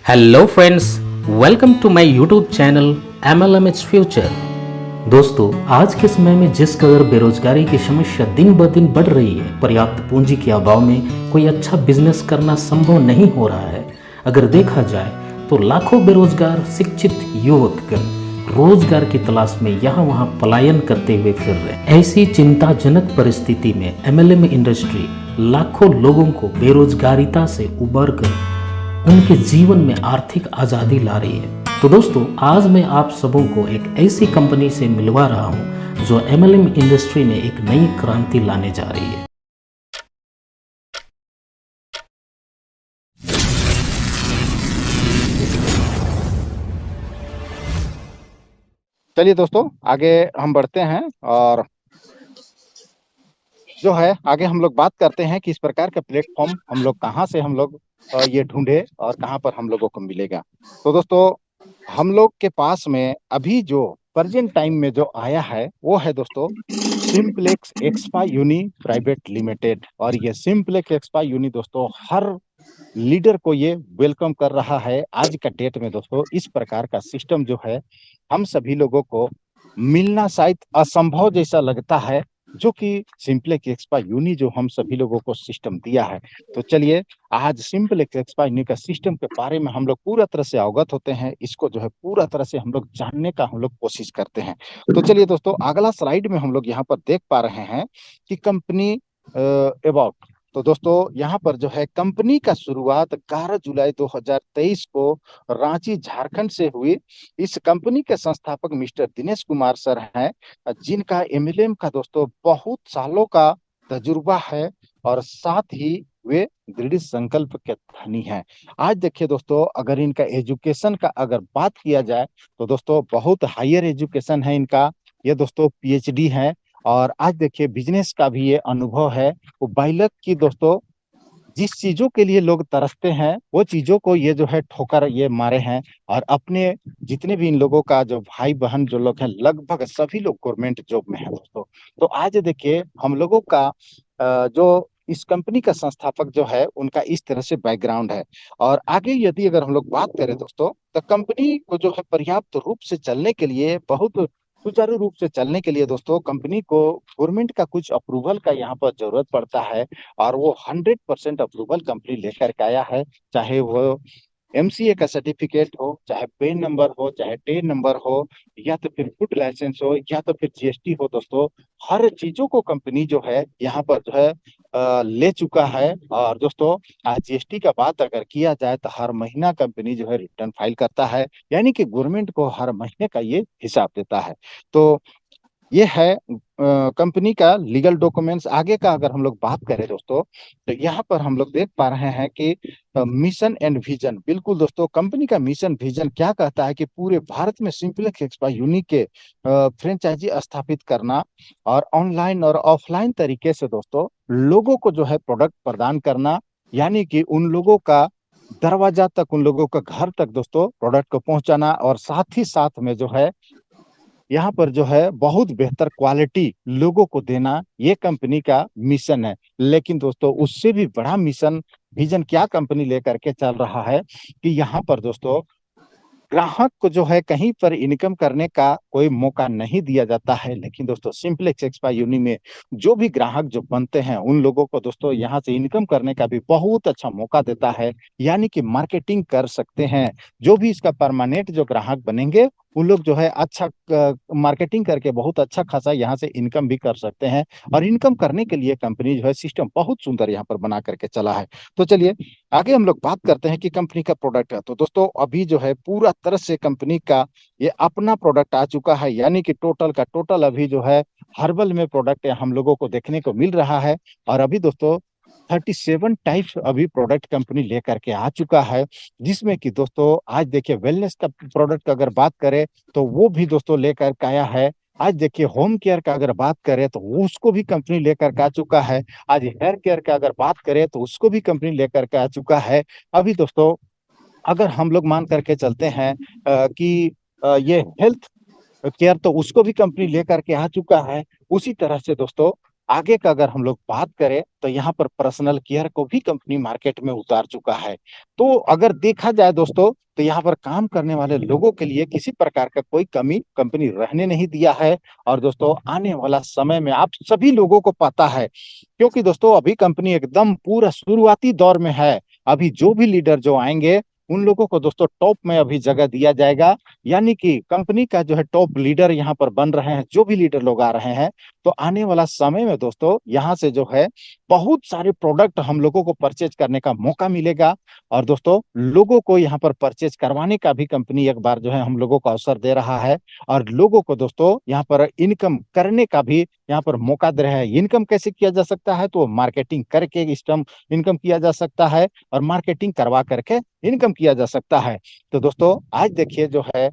Hello friends, welcome to my YouTube channel MLMH future. दोस्तों, आज के समय में जिस कदर बेरोजगारी की समस्या दिन ब दिन बढ़ रही है, पर्याप्त पूंजी के अभाव में कोई अच्छा बिजनेस करना संभव नहीं हो रहा है। अगर देखा जाए तो लाखों बेरोजगार शिक्षित युवकगण रोजगार की तलाश में यहाँ वहाँ पलायन करते हुए फिर रहे हैं। ऐसी चिंताजनक परिस्थिति में MLM इंडस्ट्री लाखों लोगों को बेरोजगारिता से उबर कर उनके जीवन में आर्थिक आज़ादी ला रही है। तो दोस्तों, आज मैं आप सबों को एक ऐसी कंपनी से मिलवा रहा हूं जो MLM इंडस्ट्री में एक नई क्रांति लाने जा रही है। चलिए दोस्तों, आगे हम बढ़ते हैं और जो है आगे हम लोग बात करते हैं कि इस प्रकार का प्लेटफॉर्म हम लोग कहाँ से हम लोग ये ढूंढे और कहाँ पर हम लोगों को मिलेगा। तो दोस्तों, हम लोग के पास में अभी जो प्रेजेंट टाइम में जो आया है वो है दोस्तों सिंप्लेक्स एक्सपा यूनी प्राइवेट लिमिटेड। और ये सिंप्लेक्स एक्सपा यूनी दोस्तों हर लीडर को ये वेलकम कर रहा है। आज का डेट में दोस्तों इस प्रकार का सिस्टम जो है हम सभी लोगों को मिलना शायद असंभव जैसा लगता है, जो कि सिंप्लेक्स एक्सपा यूनी जो हम सभी लोगों को सिस्टम दिया है। तो चलिए आज सिंप्लेक्स एक्सपा यूनी का सिस्टम के बारे में हम लोग पूरा तरह से अवगत होते हैं, इसको जो है पूरा तरह से हम लोग जानने का हम लोग कोशिश करते हैं। तो चलिए दोस्तों, अगला स्लाइड में हम लोग यहाँ पर देख पा रहे हैं कि कंपनी अबाउट। तो दोस्तों यहाँ पर जो है कंपनी का शुरुआत 11 जुलाई 2023 को रांची झारखंड से हुई। इस कंपनी के संस्थापक मिस्टर दिनेश कुमार सर हैं, जिनका MLM का दोस्तों बहुत सालों का तजुर्बा है और साथ ही वे दृढ़ संकल्प के धनी हैं। आज देखिए दोस्तों, अगर इनका एजुकेशन का अगर बात किया जाए तो दोस्तों बहुत हायर एजुकेशन है इनका। ये दोस्तों PhD है। और आज देखिए बिजनेस का भी ये अनुभव है। वो बाइलक की दोस्तों जिस चीजों के लिए लोग तरसते हैं वो चीजों को ये जो है ठोकर ये मारे हैं। और अपने जितने भी इन लोगों का जो भाई बहन जो लोग हैं लगभग सभी लोग गवर्नमेंट जॉब में है दोस्तों। तो आज देखिए हम लोगों का जो इस कंपनी का संस्थापक जो है उनका इस तरह से बैकग्राउंड है। और आगे यदि अगर हम लोग बात करें दोस्तों, तो कंपनी को जो है पर्याप्त रूप से चलने के लिए, बहुत सुचारू रूप से चलने के लिए दोस्तों कंपनी को गवर्नमेंट का कुछ अप्रूवल का यहाँ पर जरूरत पड़ता है। और वो 100% अप्रूवल कंपनी लेकर के आया है। चाहे वो MCA का सर्टिफिकेट हो, चाहे पेन नंबर हो, चाहे टेन नंबर हो, या तो फिर फूड लाइसेंस हो, या तो फिर GST हो दोस्तों, हर चीजों को कंपनी जो है यहाँ पर जो है ले चुका है। और दोस्तों आज GST का बात अगर किया जाए तो हर महीना कंपनी जो है रिटर्न फाइल करता है, यानी कि गवर्नमेंट को हर महीने का ये हिसाब देता है। तो ये है कंपनी का लीगल डॉक्यूमेंट्स। आगे का अगर हम लोग बात करें दोस्तों, तो यहाँ पर हम लोग देख पा रहे हैं कि मिशन एंड विजन। बिल्कुल दोस्तों, कंपनी का मिशन विजन क्या कहता है कि पूरे भारत में सिंप्लेक्स एक्सपा यूनिक के फ्रेंचाइजी स्थापित करना और ऑनलाइन और ऑफलाइन तरीके से दोस्तों लोगों को जो है प्रोडक्ट प्रदान करना, यानी कि उन लोगों का दरवाजा तक, उन लोगों का घर तक दोस्तों प्रोडक्ट को पहुंचाना। और साथ ही साथ में जो है यहाँ पर जो है बहुत बेहतर क्वालिटी लोगों को देना, ये कंपनी का मिशन है। लेकिन दोस्तों उससे भी बड़ा मिशन विजन क्या कंपनी लेकर के चल रहा है कि यहाँ पर दोस्तों ग्राहक को जो है कहीं पर इनकम करने का कोई मौका नहीं दिया जाता है। लेकिन दोस्तों सिंप्लेक्स एक्सपा यूनी में जो भी ग्राहक जो बनते हैं उन लोगों को दोस्तों यहाँ से इनकम करने का भी बहुत अच्छा मौका देता है, यानी कि मार्केटिंग कर सकते हैं। जो भी इसका परमानेंट जो ग्राहक बनेंगे उन लोग जो है अच्छा मार्केटिंग करके बहुत अच्छा खासा यहाँ से इनकम भी कर सकते हैं। और इनकम करने के लिए कंपनी जो है सिस्टम बहुत सुंदर यहाँ पर बना करके चला है। तो चलिए आगे हम लोग बात करते हैं कि कंपनी का प्रोडक्ट है। तो दोस्तों अभी जो है पूरा तरह से कंपनी का ये अपना प्रोडक्ट आ चुका है, यानी कि टोटल का टोटल अभी जो है हर्बल में प्रोडक्ट हम लोगों को देखने को मिल रहा है। और अभी दोस्तों 37 टाइप्स अभी प्रोडक्ट कंपनी लेकर के आ चुका है, जिसमें कि दोस्तों आज देखिए वेलनेस का प्रोडक्ट अगर बात करें तो वो भी दोस्तों लेकर के आया है। आज देखिए होम केयर का अगर बात करें तो उसको भी कंपनी लेकर के आ चुका है। आज हेयर केयर का अगर बात करें तो उसको भी कंपनी लेकर के आ चुका है। अभी दोस्तों अगर हम लोग मान करके चलते हैं कि ये हेल्थ केयर, तो उसको भी कंपनी लेकर के आ चुका है। उसी तरह से दोस्तों आगे का अगर हम लोग बात करें तो यहाँ पर पर्सनल केयर को भी कंपनी मार्केट में उतार चुका है। तो अगर देखा जाए दोस्तों, तो यहाँ पर काम करने वाले लोगों के लिए किसी प्रकार का कोई कमी कंपनी रहने नहीं दिया है। और दोस्तों आने वाला समय में आप सभी लोगों को पता है, क्योंकि दोस्तों अभी कंपनी एकदम पूरा शुरुआती दौर में है। अभी जो भी लीडर जो आएंगे उन लोगों को दोस्तों टॉप में अभी जगह दिया जाएगा। यानी कि कंपनी का जो है टॉप लीडर यहाँ पर बन रहे हैं, जो भी लीडर लोग आ रहे हैं। तो आने वाला समय में दोस्तों यहाँ से जो है बहुत सारे प्रोडक्ट हम लोगों को परचेज करने का मौका मिलेगा। और दोस्तों लोगों को यहाँ पर परचेज करवाने का भी कंपनी एक बार जो है हम लोगों को अवसर दे रहा है। और लोगों को दोस्तों यहाँ पर इनकम करने का भी यहाँ पर मौका दे रहा है। इनकम कैसे किया जा सकता है, तो मार्केटिंग करके इनकम किया जा सकता है, और मार्केटिंग करवा करके इनकम किया जा सकता है। तो दोस्तों आज देखिए जो है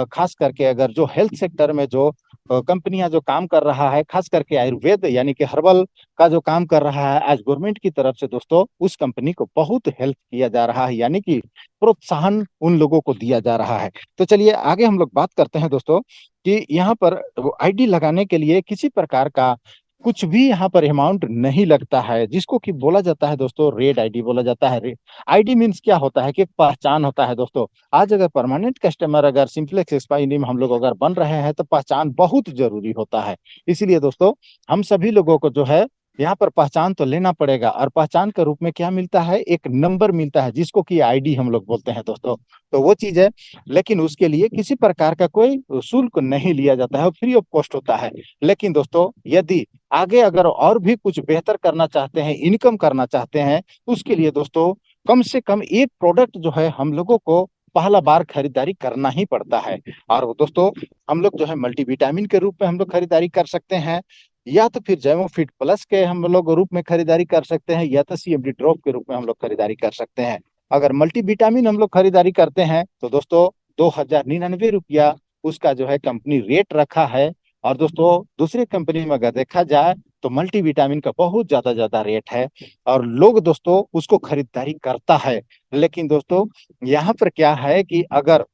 खास करके अगर जो हेल्थ सेक्टर में जो कंपनियां जो काम कर रहा है, खास करके आयुर्वेद यानी कि हर्बल का जो काम कर रहा है, आज गवर्नमेंट की तरफ से दोस्तों उस कंपनी को बहुत हेल्प किया जा रहा है, यानी कि प्रोत्साहन उन लोगों को दिया जा रहा है। तो चलिए आगे हम लोग बात करते हैं दोस्तों कि यहाँ पर आईडी लगाने के लिए किसी प्रकार का कुछ भी यहाँ पर अमाउंट नहीं लगता है, जिसको कि बोला जाता है दोस्तों रेड आईडी बोला जाता है। आईडी मीन्स क्या होता है कि एक पहचान होता है दोस्तों। आज अगर परमानेंट कस्टमर अगर सिंप्लेक्स एक्सपायरी में हम लोग अगर बन रहे हैं तो पहचान बहुत जरूरी होता है। इसीलिए दोस्तों हम सभी लोगों को जो है यहाँ पर पहचान तो लेना पड़ेगा, और पहचान के रूप में क्या मिलता है, एक नंबर मिलता है जिसको कि आईडी हम लोग बोलते हैं दोस्तों। तो वो चीज है, लेकिन उसके लिए किसी प्रकार का कोई शुल्क नहीं लिया जाता है, फ्री ऑफ कॉस्ट होता है। लेकिन दोस्तों यदि आगे अगर और भी कुछ बेहतर करना चाहते हैं, इनकम करना चाहते हैं, तो उसके लिए दोस्तों कम से कम एक प्रोडक्ट जो है हम लोगों को पहला बार खरीदारी करना ही पड़ता है। और दोस्तों हम लोग जो है मल्टीविटामिन के रूप में हम लोग खरीदारी कर सकते हैं, या तो फिर जैमोफिट प्लस के हम लोग रूप में खरीदारी कर सकते हैं, या तो सीएमडी ड्रॉप के रूप में हम लोग खरीदारी कर सकते हैं। अगर मल्टीविटामिन हम लोग खरीदारी करते हैं तो दोस्तों 2099 रुपया उसका जो है कंपनी रेट रखा है। और दोस्तों दूसरी कंपनी में अगर देखा जाए तो मल्टीविटामिन का बहुत ज्यादा ज्यादा रेट है, और लोग दोस्तों उसको खरीदारी करता है। लेकिन दोस्तों यहाँ पर क्या है कि अगर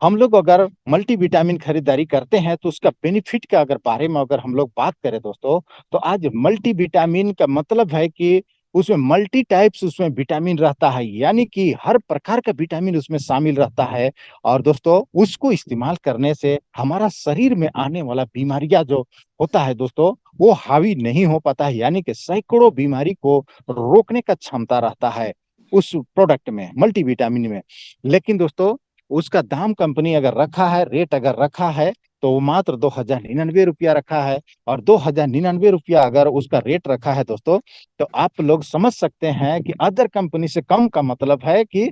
हम लोग अगर मल्टीविटामिन खरीदारी करते हैं तो उसका बेनिफिट का अगर बारे में अगर हम लोग बात करें दोस्तों, तो आज मल्टीविटामिन का मतलब है कि उसमें मल्टी टाइप्स उसमें विटामिन रहता है, यानी कि हर प्रकार का विटामिन उसमें शामिल रहता है। और दोस्तों उसको इस्तेमाल करने से हमारा शरीर में आने वाला बीमारियां जो होता है दोस्तों वो हावी नहीं हो पाता है, यानी कि सैकड़ों बीमारी को रोकने का क्षमता रहता है उस प्रोडक्ट में, मल्टीविटामिन में। लेकिन दोस्तों उसका दाम कंपनी अगर रखा है, रेट अगर रखा है, तो वो मात्र 2099 रुपया रखा है। और 2099 रुपया अगर उसका रेट रखा है दोस्तों, तो आप लोग समझ सकते हैं कि अदर कंपनी से कम का मतलब है कि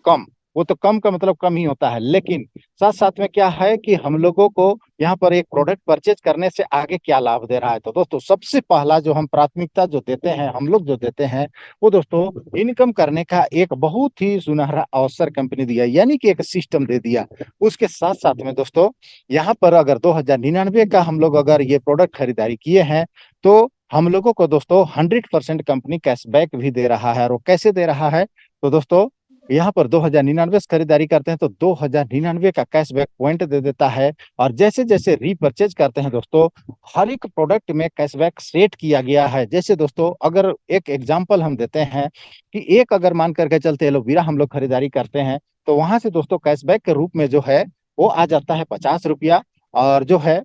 कम, वो तो कम का मतलब कम ही होता है। लेकिन साथ साथ में क्या है कि हम लोगों को यहाँ पर एक प्रोडक्ट परचेज करने से आगे क्या लाभ दे रहा है, तो दोस्तों सबसे पहला जो हम प्राथमिकता जो देते हैं, हम लोग जो देते हैं, वो दोस्तों इनकम करने का एक बहुत ही सुनहरा अवसर कंपनी दिया, यानी कि एक सिस्टम दे दिया। उसके साथ साथ में दोस्तों यहाँ पर अगर 2099 का हम लोग अगर ये प्रोडक्ट खरीदारी किए हैं, तो हम लोगों को दोस्तों 100% कंपनी कैशबैक भी दे रहा है। और वो कैसे दे रहा है, तो दोस्तों यहाँ पर 2099 से खरीदारी करते हैं तो 2099 का कैशबैक पॉइंट दे देता है। और जैसे जैसे रीपरचेज करते हैं दोस्तों, हर एक प्रोडक्ट में कैशबैक सेट किया गया है। जैसे दोस्तों अगर एक एग्जांपल हम देते हैं कि एक अगर मान करके चलते एलोवेरा हम लोग खरीदारी करते हैं, तो वहां से दोस्तों कैशबैक के रूप में जो है वो आ जाता है 50 रुपया। और जो है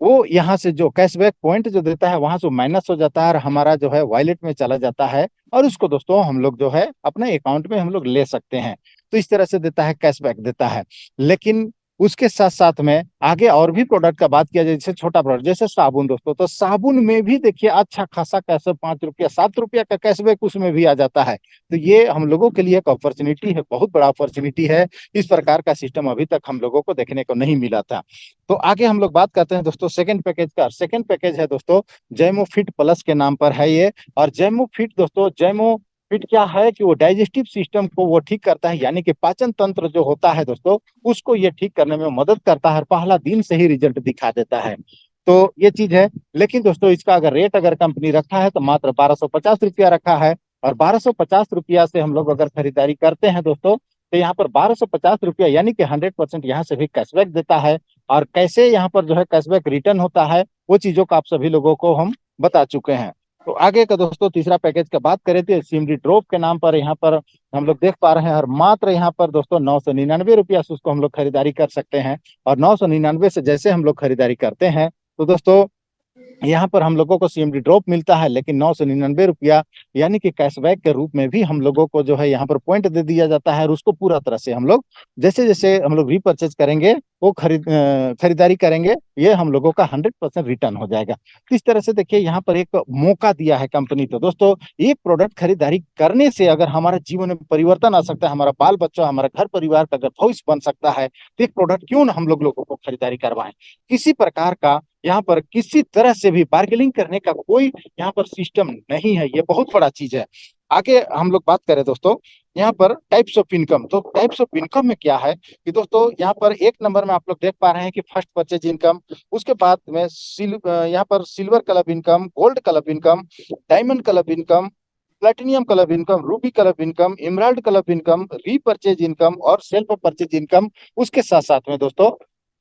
वो यहाँ से जो कैशबैक पॉइंट जो देता है वहां से माइनस हो जाता है, और हमारा जो है वॉलेट में चला जाता है, और उसको दोस्तों हम लोग जो है अपने अकाउंट में हम लोग ले सकते हैं। तो इस तरह से देता है, कैशबैक देता है। लेकिन उसके साथ साथ में आगे और भी प्रोडक्ट का बात किया जाए, जैसे छोटा प्रोडक्ट जैसे साबुन दोस्तों, तो साबुन में भी देखिए अच्छा खासा कैसे 5 रुपया 7 रुपया का कैशबैक उसमें भी आ जाता है। तो ये हम लोगों के लिए एक अपॉर्चुनिटी है, बहुत बड़ा अपॉर्चुनिटी है। इस प्रकार का सिस्टम अभी तक हम लोगों को देखने को नहीं मिला था। तो आगे हम लोग बात करते हैं दोस्तों सेकंड पैकेज का। सेकंड पैकेज है दोस्तों जैमो फिट प्लस के नाम पर है ये। और जैमो फिट दोस्तों, जैमो फिट क्या है कि वो डाइजेस्टिव सिस्टम को वो ठीक करता है, यानी कि पाचन तंत्र जो होता है दोस्तों उसको ये ठीक करने में मदद करता है, पहला दिन से ही रिजल्ट दिखा देता है। तो ये चीज है। लेकिन दोस्तों इसका अगर रेट अगर कंपनी रखा है तो मात्र 1250 रुपया रखा है। और 1250 रुपया से हम लोग अगर खरीदारी करते हैं दोस्तों, तो यहाँ पर 1250 रुपया यानी कि 100% यहाँ से भी कैशबैक देता है। और कैसे यहाँ पर जो है कैशबैक रिटर्न होता है वो चीजों का आप सभी लोगों को हम बता चुके हैं। तो आगे का दोस्तों तीसरा पैकेज का बात करें तो सीएमडी ड्रॉप के नाम पर यहाँ पर हम लोग देख पा रहे हैं, और मात्र यहाँ पर दोस्तों 999 रुपया से उसको हम लोग खरीदारी कर सकते हैं। और 999 से जैसे हम लोग खरीदारी करते हैं तो दोस्तों यहाँ पर हम लोगों को सीएमडी ड्रॉप मिलता है, लेकिन 999 रुपया यानी कि कैशबैक के रूप में भी हम लोगों को जो है यहाँ पर पॉइंट दे दिया जाता है, और उसको पूरा तरह से हम लोग जैसे जैसे हम लोग रीपरचेज करेंगे वो खरीदारी करेंगे, ये हम लोगों का 100% रिटर्न हो जाएगा। तो इस तरह से देखिए यहाँ पर एक मौका दिया है कंपनी। तो दोस्तों एक प्रोडक्ट खरीदारी करने से अगर हमारे जीवन में परिवर्तन आ सकता है, हमारा बाल बच्चा, हमारा घर परिवार का अगर भविष्य बन सकता है, तो एक प्रोडक्ट क्यों ना हम लोगों को खरीदारी करवाएं। किसी प्रकार का यहाँ पर किसी तरह से भी बार्गेनिंग करने का कोई यहाँ पर सिस्टम नहीं है, ये बहुत बड़ा चीज है। आगे हम लोग बात करें दोस्तों यहाँ पर टाइप्स ऑफ इनकम। तो टाइप्स ऑफ इनकम में क्या है कि दोस्तों यहाँ पर एक नंबर में आप लोग देख पा रहे हैं कि फर्स्ट परचेज इनकम, उसके बाद में यहाँ पर silver club income, gold club income, diamond club income, platinum club income, Ruby club income, emerald club income, repurchase income और सेल्फ परचेज इनकम। उसके साथ साथ में दोस्तों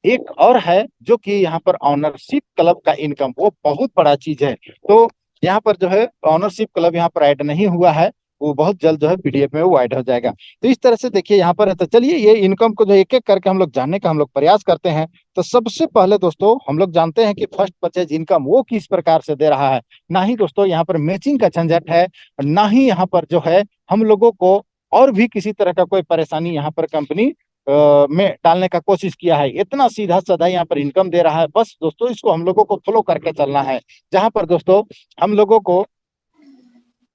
एक और है जो कि यहाँ पर ऑनरशिप क्लब का इनकम, वो बहुत बड़ा चीज है। तो यहाँ पर जो है ऑनरशिप क्लब यहाँ पर ऐड नहीं हुआ है, वो बहुत जल्द जो है पीडीएफ में वो ऐड हो जाएगा। तो इस तरह से देखिए यहाँ पर है। तो चलिए ये इनकम को जो एक एक करके हम लोग जानने का हम लोग प्रयास करते हैं। तो सबसे पहले दोस्तों हम लोग जानते हैं कि फर्स्ट परचेज इनकम वो किस प्रकार से दे रहा है। ना ही दोस्तों यहाँ पर मैचिंग का झंझट है, ना ही यहाँ पर जो है हम लोगों को और भी किसी तरह का कोई परेशानी यहाँ पर कंपनी में डालने का कोशिश किया है। इतना सीधा साधा यहाँ पर इनकम दे रहा है। बस दोस्तों इसको हम लोगों को फॉलो करके चलना है, जहां पर दोस्तों हम लोगों को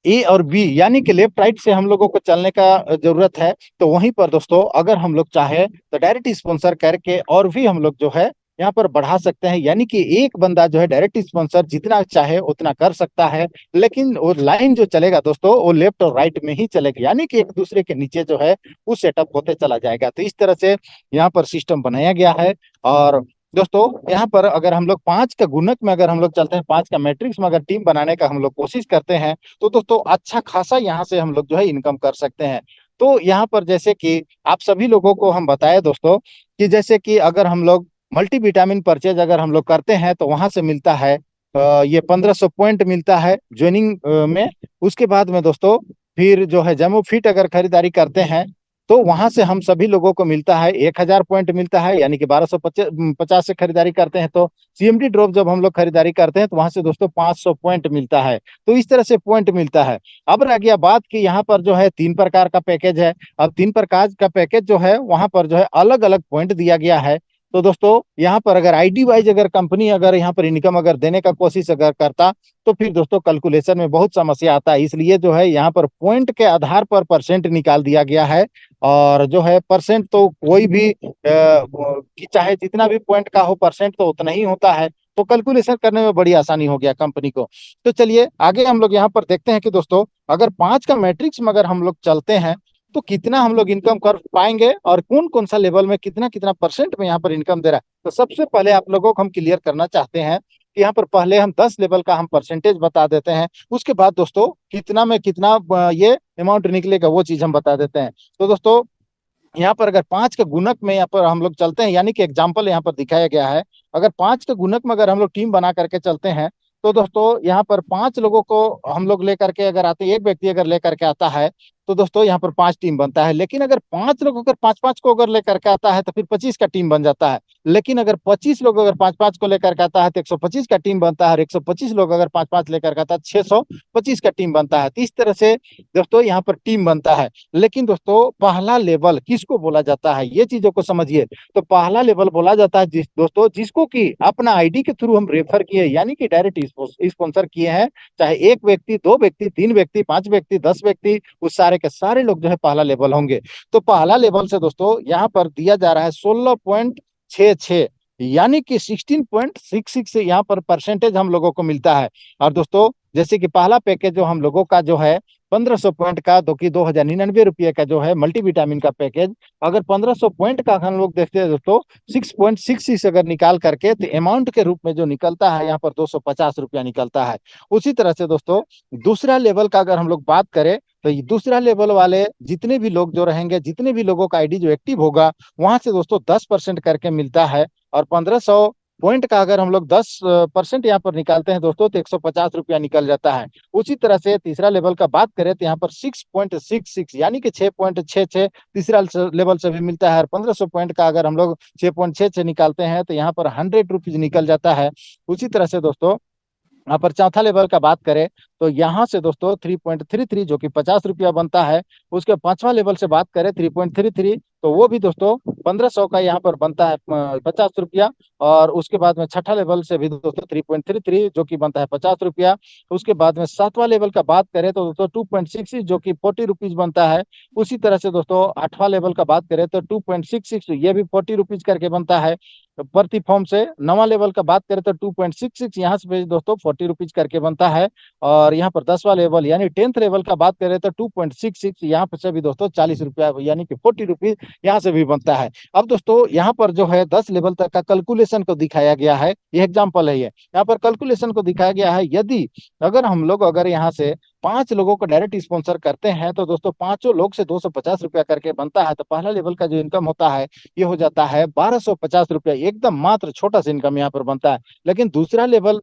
ए और बी यानी कि लेफ्ट राइट से हम लोगों को चलने का जरूरत है। तो वहीं पर दोस्तों अगर हम लोग चाहे तो डायरेक्ट स्पॉन्सर करके और भी हम लोग जो है यहाँ पर बढ़ा सकते हैं। यानी कि एक बंदा जो है डायरेक्ट स्पॉन्सर जितना चाहे उतना कर सकता है, लेकिन वो लाइन जो चलेगा दोस्तों वो लेफ्ट और राइट में ही चलेगा, यानी कि एक दूसरे के नीचे जो है वो सेटअप होते चला जाएगा। तो इस तरह से यहाँ पर सिस्टम बनाया गया है। और दोस्तों यहाँ पर अगर हम लोग 5 का गुणक में अगर हम लोग चलते हैं, 5 का मैट्रिक्स में अगर टीम बनाने का हम लोग कोशिश करते हैं, तो दोस्तों अच्छा खासा यहाँ से हम लोग जो है इनकम कर सकते हैं। तो यहाँ पर जैसे कि आप सभी लोगों को हम बताएं दोस्तों कि जैसे कि अगर हम लोग मल्टीविटामिन परचेज अगर हम लोग करते हैं तो वहां से मिलता है ये 1500 पॉइंट मिलता है ज्वाइनिंग में। उसके बाद में दोस्तों फिर जो है जेमो फिट अगर खरीदारी करते हैं तो वहां से हम सभी लोगों को मिलता है 1000 पॉइंट मिलता है, यानी कि 1250 से खरीदारी करते हैं। तो सीएमडी ड्रॉप जब हम लोग खरीदारी करते हैं तो वहां से दोस्तों 500 पॉइंट मिलता है। तो इस तरह से पॉइंट मिलता है। अब रह गया बात कि यहाँ पर जो है 3 प्रकार का पैकेज है। अब 3 प्रकार का पैकेज जो है वहां पर जो है अलग अलग पॉइंट दिया गया है। तो दोस्तों यहाँ पर अगर आईडी वाइज अगर कंपनी अगर यहाँ पर इनकम अगर देने का कोशिश अगर करता तो फिर दोस्तों कैलकुलेशन में बहुत समस्या आता है। इसलिए जो है यहाँ पर पॉइंट के आधार पर परसेंट निकाल दिया गया है। और जो है परसेंट तो कोई भी कि चाहे जितना भी पॉइंट का हो परसेंट तो उतना ही होता है। तो कैलकुलेशन करने में बड़ी आसानी हो गया कंपनी को। तो चलिए आगे हम लोग यहाँ पर देखते हैं कि दोस्तों अगर 5 का मैट्रिक्स में अगर हम लोग चलते हैं तो कितना हम लोग इनकम कर पाएंगे और कौन कौन सा लेवल में कितना कितना परसेंट में यहाँ पर इनकम दे रहा है। तो सबसे पहले आप लोगों को हम क्लियर करना चाहते हैं कि यहाँ पर पहले हम 10 लेवल का हम परसेंटेज बता देते हैं। उसके बाद दोस्तों कितना में कितना ये अमाउंट निकलेगा वो चीज हम बता देते हैं। तो दोस्तों यहाँ पर अगर 5 के गुणक में यहाँ पर हम लोग चलते हैं, यानी कि एग्जाम्पल यहाँ पर दिखाया गया है। अगर 5 के गुणक में अगर हम लोग टीम बना करके चलते हैं तो दोस्तों यहाँ पर 5 लोगों को हम लोग लेकर के अगर आते हैं, एक व्यक्ति अगर लेकर के आता है तो दोस्तों यहाँ पर 5 टीम बनता है। लेकिन अगर 5 लोग अगर 5-5 को अगर लेकर के आता है तो फिर 25 का टीम बन जाता है। लेकिन अगर 25 लोग अगर 5-5 को लेकर के आता है तो 125 का टीम बनता है। और 125 लोग अगर 5-5 लेकर के आता है 625 का टीम बनता है। तो इस तरह से दोस्तों यहाँ पर टीम बनता है। लेकिन दोस्तों पहला लेवल किसको बोला जाता है ये चीजों को समझिए। तो पहला लेवल बोला जाता है दोस्तों जिसको कि अपना आईडी के थ्रू हम रेफर किए, यानी कि डायरेक्ट स्पॉन्सर किए हैं। चाहे एक व्यक्ति, 2 व्यक्ति, 3 व्यक्ति, 5 व्यक्ति, 10 व्यक्ति, उस सारे के सारे लोग जो है पहला लेवल होंगे। तो पहला लेवल से दोस्तों यहाँ पर दिया जा रहा है 16.66, यानी कि 16.66 से यहाँ पर परसेंटेज हम लोगों को मिलता है। और दोस्तों जैसे कि पहला पैकेज जो हम लोगों का जो है 1500 पॉइंट का, जो कि 2099 रुपये का जो है मल्टीविटामिन का पैकेज, अगर 1500 पॉइंट का हम लोग देखते हैं दोस्तों 6.66 अगर निकाल करके तो अमाउंट के रूप में जो निकलता है यहाँ पर 250 रुपया निकलता है। उसी तरह से दोस्तों दूसरा लेवल का अगर हम लोग बात करें तो ये दूसरा लेवल वाले जितने भी लोग जो रहेंगे, जितने भी लोगों का आईडी जो एक्टिव होगा, वहां से दोस्तों 10% करके मिलता है। और 1500 पॉइंट का अगर हम लोग 10% यहाँ पर निकालते हैं दोस्तों तो 150 रुपया निकल जाता है। उसी तरह से तीसरा लेवल का बात करें तो यहाँ पर 6.66 यानी कि 6.66 तीसरा लेवल से भी मिलता है। और 1500 पॉइंट का अगर हम लोग 6.66 निकालते हैं तो यहाँ पर 100 रुपीज निकल जाता है। उसी तरह से दोस्तों यहाँ पर चौथा लेवल का बात करें तो यहाँ से दोस्तों 3.33 जो कि 50 रुपया बनता है। उसके पांचवा लेवल से बात करें 3.33 तो वो भी दोस्तों 1500 का यहाँ पर बनता है 50 रुपया। और उसके बाद में छठा लेवल से भी दोस्तों 3.33 जो कि बनता है 50 रुपया। उसके बाद में सातवां लेवल का बात करें तो दोस्तों 2.66 जो कि 40 रुपीज बनता है। उसी तरह से दोस्तों आठवां लेवल का बात करें तो 2.66 ये भी 40 रुपीज करके बनता है प्रति फॉर्म से। नवा लेवल का बात करें तो 2.66 यहाँ से भी दोस्तों 40 रुपीज करके बनता है। और यहाँ पर 10वां लेवल यानी 10th लेवल का बात करें तो 2.66 यहाँ पर से भी दोस्तों 40 रुपया यानी कि 40 रुपीज यहाँ से भी बनता है। अब दोस्तों यहाँ पर जो है 10 लेवल तक का कैलकुलेशन को दिखाया गया है। ये एग्जाम्पल है। ये यहाँ पर कैलकुलेशन को दिखाया गया है। यदि अगर यहाँ से 5 लोगों को डायरेक्ट स्पॉन्सर करते हैं तो दोस्तों पांचों लोग से 250 रुपया करके बनता है। तो पहला लेवल का जो इनकम होता है ये हो जाता है 1250 रुपया। एकदम मात्र छोटा सा इनकम यहाँ पर बनता है। लेकिन दूसरा लेवल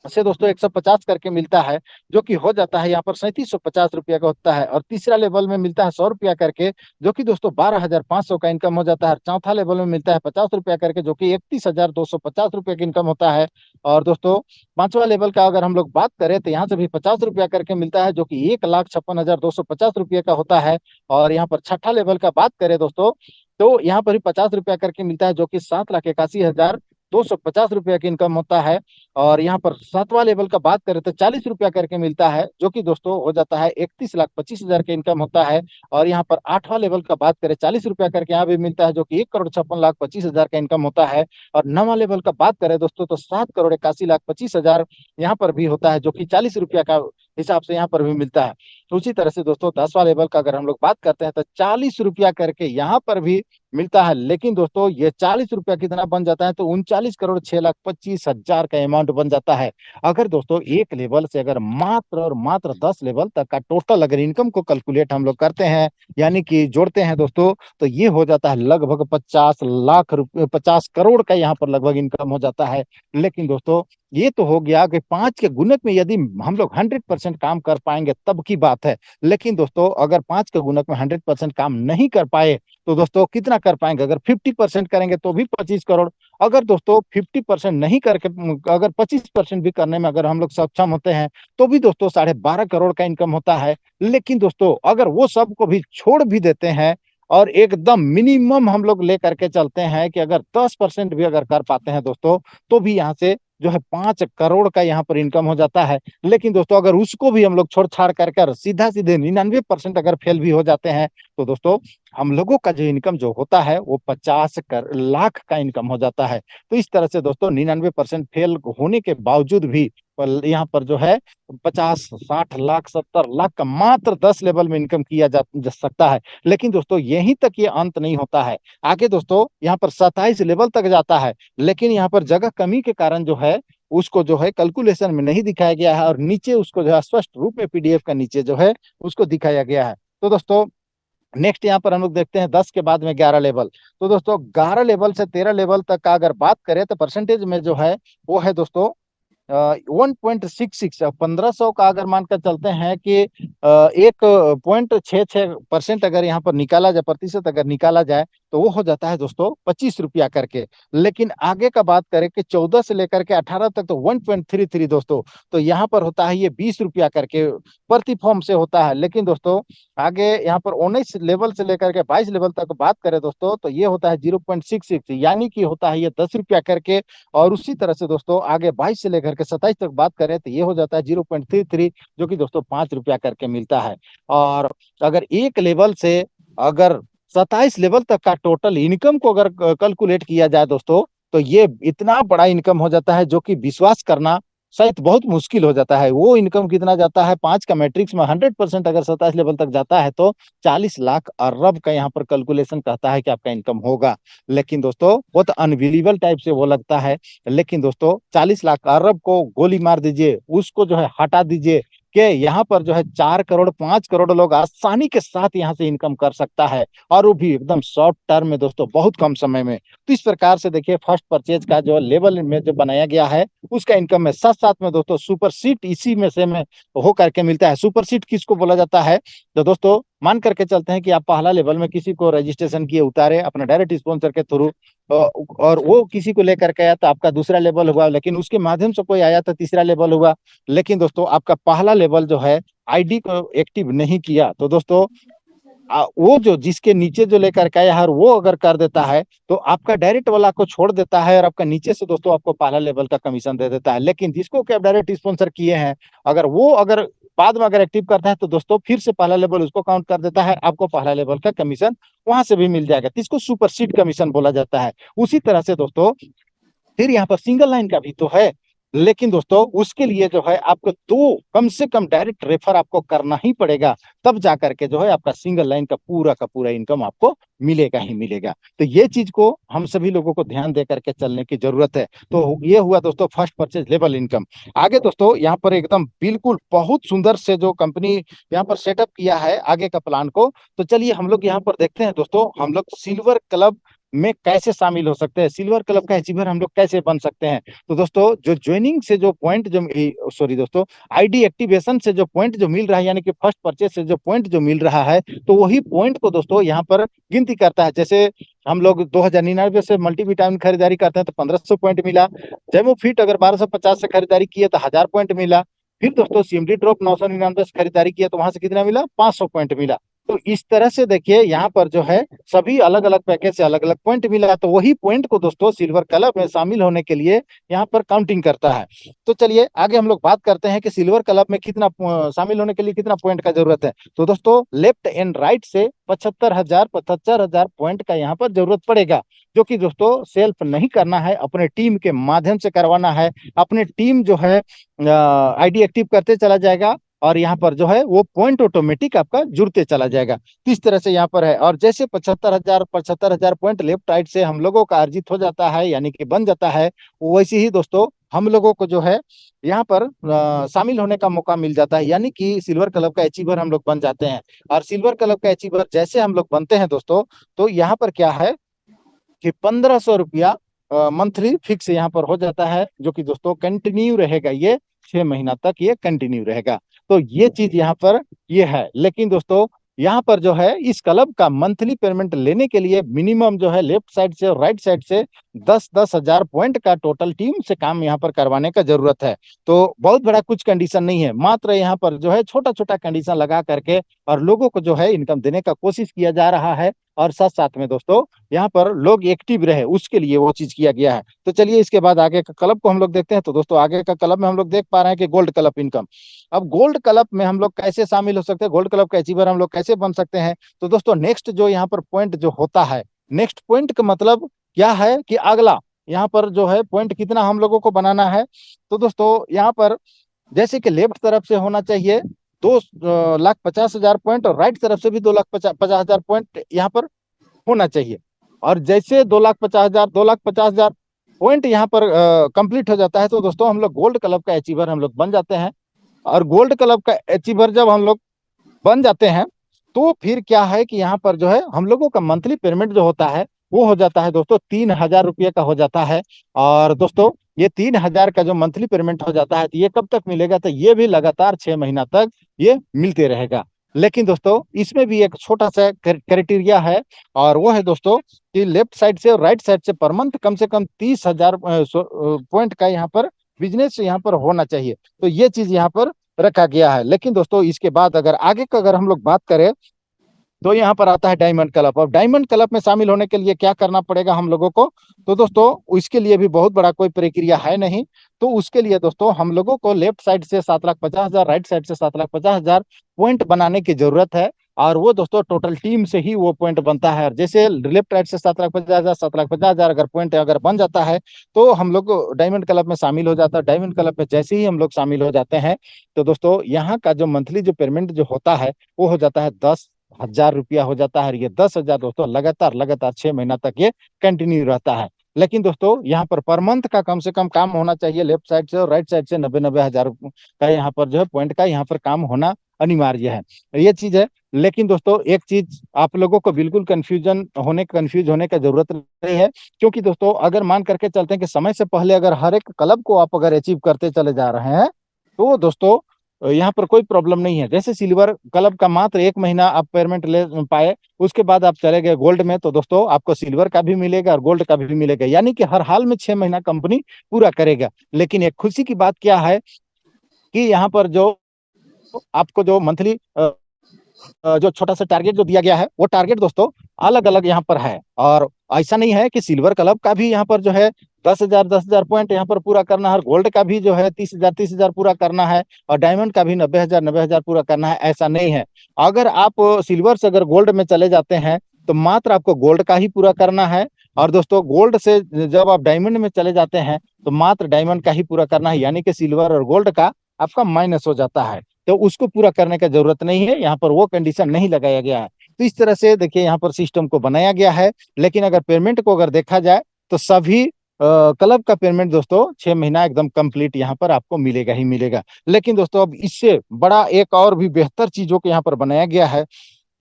से दोस्तों 150 करके मिलता है जो कि हो जाता है यहाँ पर 3750 रुपया का होता है। और तीसरा लेवल में मिलता है 100 रुपया करके जो कि दोस्तों 12,500 का इनकम हो जाता है। चौथा लेवल में मिलता है 50 रुपया करके जो कि 31,250 रुपये का इनकम होता है। और दोस्तों पांचवा लेवल का अगर हम लोग बात करें तो यहाँ से भी 50 रुपया करके मिलता है जो कि 1,56,250 रुपये का होता है। और यहाँ पर छठा लेवल का बात करें दोस्तों तो यहाँ पर भी 50 रुपया करके मिलता है जो कि 7,81,250 रुपया की इनकम होता है। और यहाँ पर सातवां लेवल का बात करें तो 40 रुपया करके मिलता है जो कि दोस्तों हो जाता है 31,25,000 का इनकम होता है। और यहाँ पर आठवां लेवल का बात करें 40 रुपया करके यहाँ भी मिलता है जो कि 1,56,25,000 का इनकम होता है। और नवा लेवल का बात करें दोस्तों तो 7,81,25,000 यहाँ पर भी होता है जो कि 40 रुपया का हिसाब से यहाँ पर भी मिलता है। तो उसी तरह से दोस्तों 10वां लेवल का अगर हम लोग बात करते हैं तो 40 रुपया करके यहाँ पर भी मिलता है। लेकिन दोस्तों ये 40 रुपया कितना बन जाता है तो 39,06,25,000 का अमाउंट बन जाता है। अगर दोस्तों एक लेवल से अगर मात्र और मात्र 10 लेवल तक का टोटल अगर इनकम को कैलकुलेट हम लोग करते हैं यानी कि जोड़ते हैं दोस्तों तो ये हो जाता है लगभग 50 लाख रुपए 50 करोड़ का यहाँ पर लगभग इनकम हो जाता है। लेकिन दोस्तों ये तो हो गया कि 5 के गुणक में यदि हम लोग 100% काम कर पाएंगे तब की बात है। लेकिन दोस्तों अगर 5 के गुणक में 100% काम नहीं कर पाए तो दोस्तों कितना कर पाएंगे? अगर 50% करेंगे तो भी 25 करोड़। अगर दोस्तों 50% नहीं करके अगर 25% भी करने में अगर हम लोग सक्षम होते हैं तो भी दोस्तों 12.5 करोड़ का इनकम होता है। लेकिन दोस्तों अगर वो सब को भी छोड़ भी देते हैं और एकदम मिनिमम हम लोग लेकर के चलते हैं कि अगर 10% भी अगर कर पाते हैं दोस्तों तो भी यहाँ से जो है 5 करोड़ का यहाँ पर इनकम हो जाता है। लेकिन दोस्तों अगर उसको भी हम लोग छोड़ छाड़ कर सीधा सीधे 99% अगर फेल भी हो जाते हैं तो दोस्तों हम लोगों का जो इनकम जो होता है वो 50 लाख का इनकम हो जाता है। तो इस तरह से दोस्तों 99% फेल होने के बावजूद भी यहाँ पर जो है 50, 60 लाख 70 लाख का मात्र 10 लेवल में इनकम किया जा सकता है। लेकिन दोस्तों यहीं तक ये अंत नहीं होता है। आगे दोस्तों यहाँ पर 27 लेवल तक जाता है। लेकिन यहाँ पर जगह कमी के कारण जो है उसको जो है कैलकुलेशन में नहीं दिखाया गया है और नीचे उसको जो है स्पष्ट रूप में पीडीएफ का नीचे जो है उसको दिखाया गया है। तो दोस्तों नेक्स्ट यहाँ पर हम लोग देखते हैं 10 के बाद में 11 लेवल। तो दोस्तों 11 लेवल से 13 लेवल तक का अगर बात करें तो परसेंटेज में जो है वो है दोस्तों 1.66। 1500 का अगर मानकर चलते हैं कि 1.66% अगर यहाँ पर निकाला जाए प्रतिशत अगर निकाला जाए तो वो हो जाता है दोस्तों 25 रुपया करके। लेकिन आगे का बात करें कि 14 से लेकर के 18 तक तो 1.33 दोस्तों तो यहाँ पर होता है ये 20 रुपया करके प्रति फॉर्म से होता है। लेकिन दोस्तों आगे यहाँ पर 19 लेवल से लेकर के 22 लेवल तक बात करें दोस्तों तो ये होता है 0.66 यानी कि होता है ये 10 रुपया करके। और उसी तरह से दोस्तों आगे 22 से लेकर के 27 तक बात करें तो ये हो जाता है 0.33 जो कि दोस्तों 5 रुपया करके मिलता है। और अगर एक लेवल से अगर 27 लेवल तक का टोटल इनकम को अगर कैलकुलेट किया जाए दोस्तों तो ये इतना बड़ा इनकम हो जाता है जो कि विश्वास करना शायद बहुत मुश्किल हो जाता है। वो इनकम कितना जाता है 5 का मैट्रिक्स में 100% अगर 27 लेवल तक जाता है तो 40 लाख अरब का यहाँ पर कैलकुलेशन कहता है कि आपका इनकम होगा। लेकिन दोस्तों वो तो अनबिलीवेबल टाइप से वो लगता है। लेकिन दोस्तों 40 लाख अरब को गोली मार दीजिए उसको जो है हटा दीजिए कि यहाँ पर जो है 4 करोड़ 5 करोड़ लोग आसानी के साथ यहाँ से इनकम कर सकता है, और वो भी एकदम शॉर्ट टर्म में दोस्तों, बहुत कम समय में। तो इस प्रकार से देखिए फर्स्ट परचेज का जो लेवल में जो बनाया गया है उसका इनकम में साथ साथ में दोस्तों सुपर सीट इसी में से में हो करके मिलता है। सुपर सीट किसको बोला जाता है? तो दोस्तों मान करके चलते हैं कि आप पहला लेवल में किसी को रजिस्ट्रेशन किए उतारे अपना डायरेक्ट स्पॉन्सर के थ्रू, और वो किसी को लेकर के आया तो आपका दूसरा लेवल हुआ, लेकिन उसके माध्यम से कोई आया तो तीसरा लेवल हुआ। लेकिन दोस्तों आपका पहला लेवल जो है आईडी को एक्टिव नहीं किया तो दोस्तों वो जो जिसके नीचे जो लेकर के आया है वो अगर कर देता है तो आपका डायरेक्ट वाला को छोड़ देता है, और आपका नीचे से दोस्तों आपको पहला लेवल का कमीशन दे देता है। लेकिन जिसको कि आप डायरेक्ट स्पॉन्सर किए हैं, अगर बाद में अगर एक्टिव करता है तो दोस्तों फिर से पहला लेवल उसको काउंट कर देता है, आपको पहला लेवल का कमीशन वहां से भी मिल जाएगा। तो इसको सुपर सीड कमीशन बोला जाता है। उसी तरह से दोस्तों फिर यहाँ पर सिंगल लाइन का भी तो है, लेकिन दोस्तों उसके लिए जो है आपको दो कम से कम डायरेक्ट रेफर आपको करना ही पड़ेगा, तब जाकर के जो है आपका सिंगल लाइन का पूरा इनकम आपको मिलेगा ही मिलेगा। तो ये चीज को हम सभी लोगों को ध्यान दे करके चलने की जरूरत है। तो ये हुआ दोस्तों फर्स्ट परचेज लेवल इनकम। आगे दोस्तों यहाँ पर एकदम बिल्कुल बहुत सुंदर से जो कंपनी यहाँ पर सेटअप किया है आगे का प्लान को, तो चलिए हम लोग यहाँ पर देखते हैं दोस्तों हम लोग सिल्वर क्लब में कैसे शामिल हो सकते हैं, सिल्वर क्लब का अचीवर हम लोग कैसे बन सकते हैं। तो दोस्तों जो ज्वाइनिंग से जो पॉइंट जो सॉरी दोस्तों आईडी एक्टिवेशन से जो पॉइंट जो मिल रहा है, यानी कि फर्स्ट परचेज से जो पॉइंट जो मिल रहा है, तो वही पॉइंट को दोस्तों यहाँ पर गिनती करता है। जैसे हम लोग 2099 से मल्टीविटामिन खरीदारी करते हैं तो 1500 पॉइंट मिला। जेमोफिट अगर 1250 से खरीदारी किए तो 1000 पॉइंट मिला। फिर दोस्तों सीएमडी ड्रॉप 999 से खरीदारी किया तो वहां से कितना मिला? 500 पॉइंट मिला। तो इस तरह से देखिए यहाँ पर जो है सभी अलग अलग पैकेज से अलग अलग पॉइंट मिला, तो वही पॉइंट को दोस्तों सिल्वर क्लब में शामिल होने के लिए यहाँ पर काउंटिंग करता है। तो चलिए आगे हम लोग बात करते हैं कि सिल्वर क्लब में कितना शामिल होने के लिए कितना पॉइंट का जरूरत है। तो दोस्तों लेफ्ट एंड राइट से 75,000 पॉइंट का यहाँ पर जरूरत पड़ेगा, जो कि दोस्तों सेल्फ नहीं करना है, अपने टीम के माध्यम से करवाना है। अपने टीम जो है आईडी एक्टिव करते चला जाएगा, और यहाँ पर जो है वो पॉइंट ऑटोमेटिक आपका जुड़ते चला जाएगा। तो इस तरह से यहाँ पर है, और जैसे 75,000 पॉइंट लेफ्ट राइट से हम लोगों का अर्जित हो जाता है, यानी कि बन जाता है, वैसे ही दोस्तों हम लोगों को जो है यहाँ पर शामिल होने का मौका मिल जाता है, यानी कि सिल्वर क्लब का अचीवर हम लोग बन जाते हैं। और सिल्वर क्लब का अचीवर जैसे हम लोग बनते हैं दोस्तों, तो यहाँ पर क्या है कि 1500 रुपया मंथली फिक्स यहाँ पर हो जाता है, जो कि दोस्तों कंटिन्यू रहेगा, ये 6 महीना तक ये कंटिन्यू रहेगा। तो ये चीज यहाँ पर ये है। लेकिन दोस्तों यहाँ पर जो है इस क्लब का मंथली पेमेंट लेने के लिए मिनिमम जो है लेफ्ट साइड से और राइट साइड से 10-10 हजार पॉइंट का टोटल टीम से काम यहाँ पर करवाने का जरूरत है। तो बहुत बड़ा कुछ कंडीशन नहीं है, मात्र यहाँ पर जो है छोटा छोटा कंडीशन लगा करके और लोगों को जो है इनकम देने का कोशिश किया जा रहा है, और साथ साथ में दोस्तों यहाँ पर लोग एक्टिव रहे उसके लिए वो चीज किया गया है। तो चलिए इसके बाद आगे का क्लब को हम लोग देखते हैं। तो दोस्तों आगे का क्लब में हम लोग देख पा रहे हैं कि गोल्ड क्लब इनकम। अब गोल्ड क्लब में हम लोग कैसे शामिल हो सकते हैं, गोल्ड क्लब का अचीवर हम लोग कैसे बन सकते हैं। तो दोस्तों नेक्स्ट जो यहाँ पर पॉइंट जो होता है, नेक्स्ट पॉइंट का मतलब क्या है कि अगला यहाँ पर जो है पॉइंट कितना हम लोगों को बनाना है। तो दोस्तों यहाँ पर जैसे कि लेफ्ट तरफ से होना चाहिए 2,50,000 पॉइंट, और राइट तरफ से भी 2,50,000 पॉइंट यहाँ पर होना चाहिए। और जैसे 2,50,000 पॉइंट यहाँ पर कंप्लीट हो जाता है, तो दोस्तों हम लोग गोल्ड क्लब का अचीवर हम लोग बन जाते हैं। और गोल्ड क्लब का अचीवर जब हम लोग बन जाते हैं, तो फिर क्या है कि यहाँ पर जो है हम लोगों का मंथली पेमेंट जो होता है वो हो जाता है दोस्तों 3,000 रुपये का हो जाता है। और दोस्तों ये 3,000 का जो मंथली पेमेंट हो जाता है, तो ये कब तक मिलेगा? तो ये भी लगातार 6 महीना तक ये मिलते रहेगा। लेकिन दोस्तों इसमें भी एक छोटा सा क्राइटेरिया है, और वो है दोस्तों कि लेफ्ट साइड से और राइट साइड से पर मंथ कम से कम 30,000 पॉइंट का यहाँ पर बिजनेस यहाँ पर होना चाहिए। तो ये चीज यहाँ पर रखा गया है। लेकिन दोस्तों इसके बाद अगर आगे का अगर हम लोग बात करें, तो यहाँ पर आता है डायमंड क्लब। अब डायमंड क्लब में शामिल होने के लिए क्या करना पड़ेगा हम लोगों को? तो दोस्तों इसके लिए भी बहुत बड़ा कोई प्रक्रिया है नहीं। तो उसके लिए दोस्तों हम लोगों को लेफ्ट साइड से 7,50,000, राइट साइड से 7,50,000 पॉइंट बनाने की जरूरत है। और वो दोस्तों टोटल टीम से ही वो पॉइंट बनता है। और जैसे लेफ्ट राइट से 7,50,000 अगर पॉइंट अगर बन जाता है, तो हम लोग डायमंड क्लब में शामिल हो जाता है। डायमंड क्लब में जैसे ही हम लोग शामिल हो जाते हैं, तो दोस्तों यहाँ का जो मंथली जो पेमेंट जो होता है वो हो जाता है 10,000 रुपया हो जाता है। ये 10,000 दोस्तों लगातार लगातार 6 महीना तक ये कंटिन्यू रहता है। लेकिन दोस्तों यहाँ पर मंथ का कम से कम काम होना चाहिए लेफ्ट साइड से और राइट साइड से 90-90 हज़ार का यहाँ पर जो है पॉइंट का यहाँ पर काम होना अनिवार्य है, ये चीज है। लेकिन दोस्तों एक चीज आप लोगों को बिल्कुल कंफ्यूज होने का जरूरत नहीं है, क्योंकि दोस्तों अगर मान करके चलते हैं कि समय से पहले अगर हर एक क्लब को आप अगर अचीव करते चले जा रहे हैं, तो दोस्तों यहाँ पर कोई प्रॉब्लम नहीं है। जैसे सिल्वर क्लब का मात्र 1 महीना आप पेमेंट ले पाए, उसके बाद आप चले गए गोल्ड में, तो दोस्तों आपको सिल्वर का भी मिलेगा और गोल्ड का भी मिलेगा, यानी कि हर हाल में 6 महीना कंपनी पूरा करेगा। लेकिन एक खुशी की बात क्या है कि यहाँ पर जो आपको जो मंथली जो छोटा सा टारगेट जो दिया गया है, वो टारगेट दोस्तों अलग अलग यहाँ पर है। और ऐसा नहीं है कि सिल्वर क्लब का भी यहाँ पर जो है 10,000 पॉइंट यहाँ पर पूरा करना है, और गोल्ड का भी जो है 30,000 पूरा करना है, और डायमंड का भी 90,000 पूरा करना है, ऐसा नहीं है। अगर आप सिल्वर से अगर गोल्ड में चले जाते हैं तो मात्र आपको गोल्ड का ही पूरा करना है, और दोस्तों गोल्ड से जब आप डायमंड में चले जाते हैं तो मात्र डायमंड का ही पूरा करना है, यानी कि सिल्वर और गोल्ड का आपका माइनस हो जाता है, तो उसको पूरा करने का जरूरत नहीं है, यहाँ पर वो कंडीशन नहीं लगाया गया है। तो इस तरह से देखिए यहाँ पर सिस्टम को बनाया गया है। लेकिन अगर पेमेंट को अगर देखा जाए तो सभी क्लब का पेमेंट दोस्तों 6 महीना एकदम कंप्लीट यहाँ पर आपको मिलेगा ही मिलेगा। लेकिन दोस्तों अब इससे बड़ा एक और भी बेहतर चीजों को यहाँ पर बनाया गया है,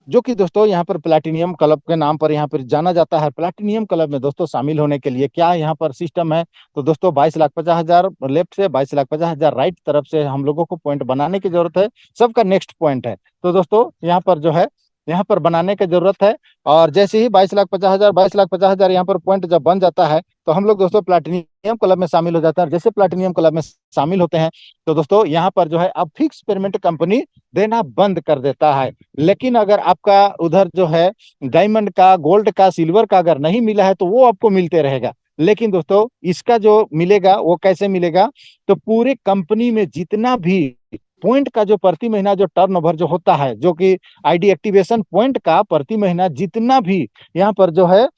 जो कि दोस्तों यहाँ पर प्लैटिनियम क्लब के नाम पर यहाँ पर जाना जाता है। प्लैटिनियम क्लब में दोस्तों शामिल होने के लिए क्या यहाँ पर सिस्टम है, तो दोस्तों 22,50,000 लेफ्ट से 22,50,000 राइट तरफ से हम लोगों को पॉइंट बनाने की जरूरत है, सबका नेक्स्ट पॉइंट है। तो दोस्तों यहाँ पर जो है यहाँ पर बनाने की जरूरत है, और जैसे ही 22,50,000 यहाँ पर पॉइंट जब बन जाता है तो हम लोग दोस्तों प्लैटिनियम क्लब में शामिल हो जाते हैं। जैसे प्लैटिनियम क्लब में शामिल होते हैं तो दोस्तों यहाँ पर जो है अब फिक्स पेमेंट कंपनी देना बंद कर देता है। लेकिन अगर आपका उधर जो है डायमंड का, गोल्ड का, सिल्वर का अगर नहीं मिला है तो वो आपको मिलते रहेगा। लेकिन दोस्तों इसका जो मिलेगा वो कैसे मिलेगा, तो पूरे कंपनी में जितना भी पॉइंट का जो प्रति महीना जो टर्नओवर जो होता है, जो कि आईडी एक्टिवेशन पॉइंट का प्रति महीना जितना भी यहाँ पर जो है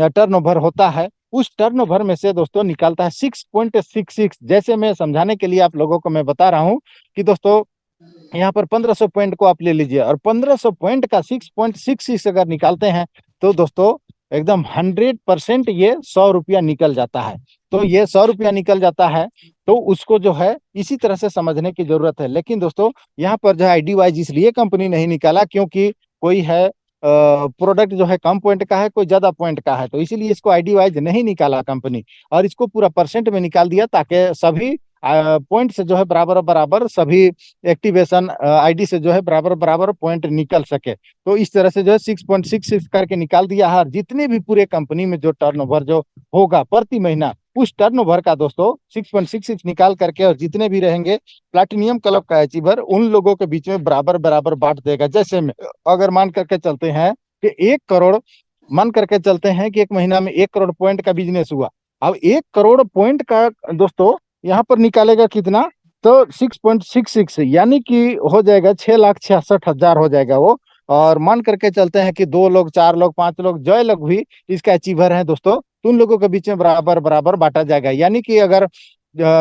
टर्नओवर होता है, उस टर्नओवर में से दोस्तों निकालता है 6.66। जैसे मैं समझाने के लिए आप लोगों को मैं बता रहा हूँ कि दोस्तों यहाँ पर 1500 पॉइंट को आप ले लीजिए, और 1500 पॉइंट का 6.66 अगर निकालते हैं तो दोस्तों एकदम 100% ये 100 रुपया निकल जाता है। तो ये 100 रुपया निकल जाता है, तो उसको जो है इसी तरह से समझने की जरूरत है। लेकिन दोस्तों यहाँ पर जो है आईडी वाइज इसलिए कंपनी नहीं निकाला क्योंकि कोई है प्रोडक्ट जो है कम पॉइंट का है, कोई ज्यादा पॉइंट का है, तो इसीलिए इसको आईडी वाइज नहीं निकाला कंपनी, और इसको पूरा परसेंट में निकाल दिया ताकि सभी पॉइंट से जो है बराबर बराबर सभी एक्टिवेशन आईडी से जो है बराबर बराबर पॉइंट निकल सके। तो इस तरह से जो है 6.66 करके निकाल दिया है, और जितने भी पूरे कंपनी में जो टर्नओवर जो होगा प्रति महीना, उस टर्नओवर का दोस्तों 6.66 निकाल करके और जितने भी रहेंगे प्लैटिनियम क्लब का अचीवर उन लोगों के बीच में बराबर बराबर बांट देगा। जैसे में अगर मान करके चलते हैं कि 1 करोड़, मान करके चलते हैं कि 1 महीना में 1 करोड़ पॉइंट का बिजनेस हुआ, अब 1 करोड़ पॉइंट का दोस्तों यहाँ पर निकालेगा कितना, तो 6.66, यानी कि हो जाएगा 6,66,000 हो जाएगा वो। और मान करके चलते हैं कि 2 लोग, 4 लोग, 5 लोग, जो लोग भी इसका अचीवर हैं दोस्तों, तो उन लोगों के बीच में बराबर बराबर बांटा जाएगा। यानी कि अगर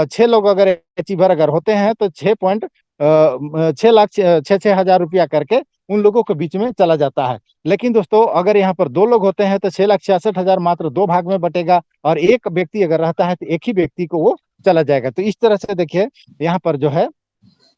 6 लोग अगर अचीवर अगर होते हैं तो 6,66,000 रुपया करके उन लोगों के बीच में चला जाता है। लेकिन दोस्तों अगर यहाँ पर 2 लोग होते हैं तो 6,66,000 मात्र 2 भाग में बटेगा, और एक व्यक्ति अगर रहता है तो एक ही व्यक्ति को वो चला जाएगा। तो इस तरह से देखिए यहाँ पर जो है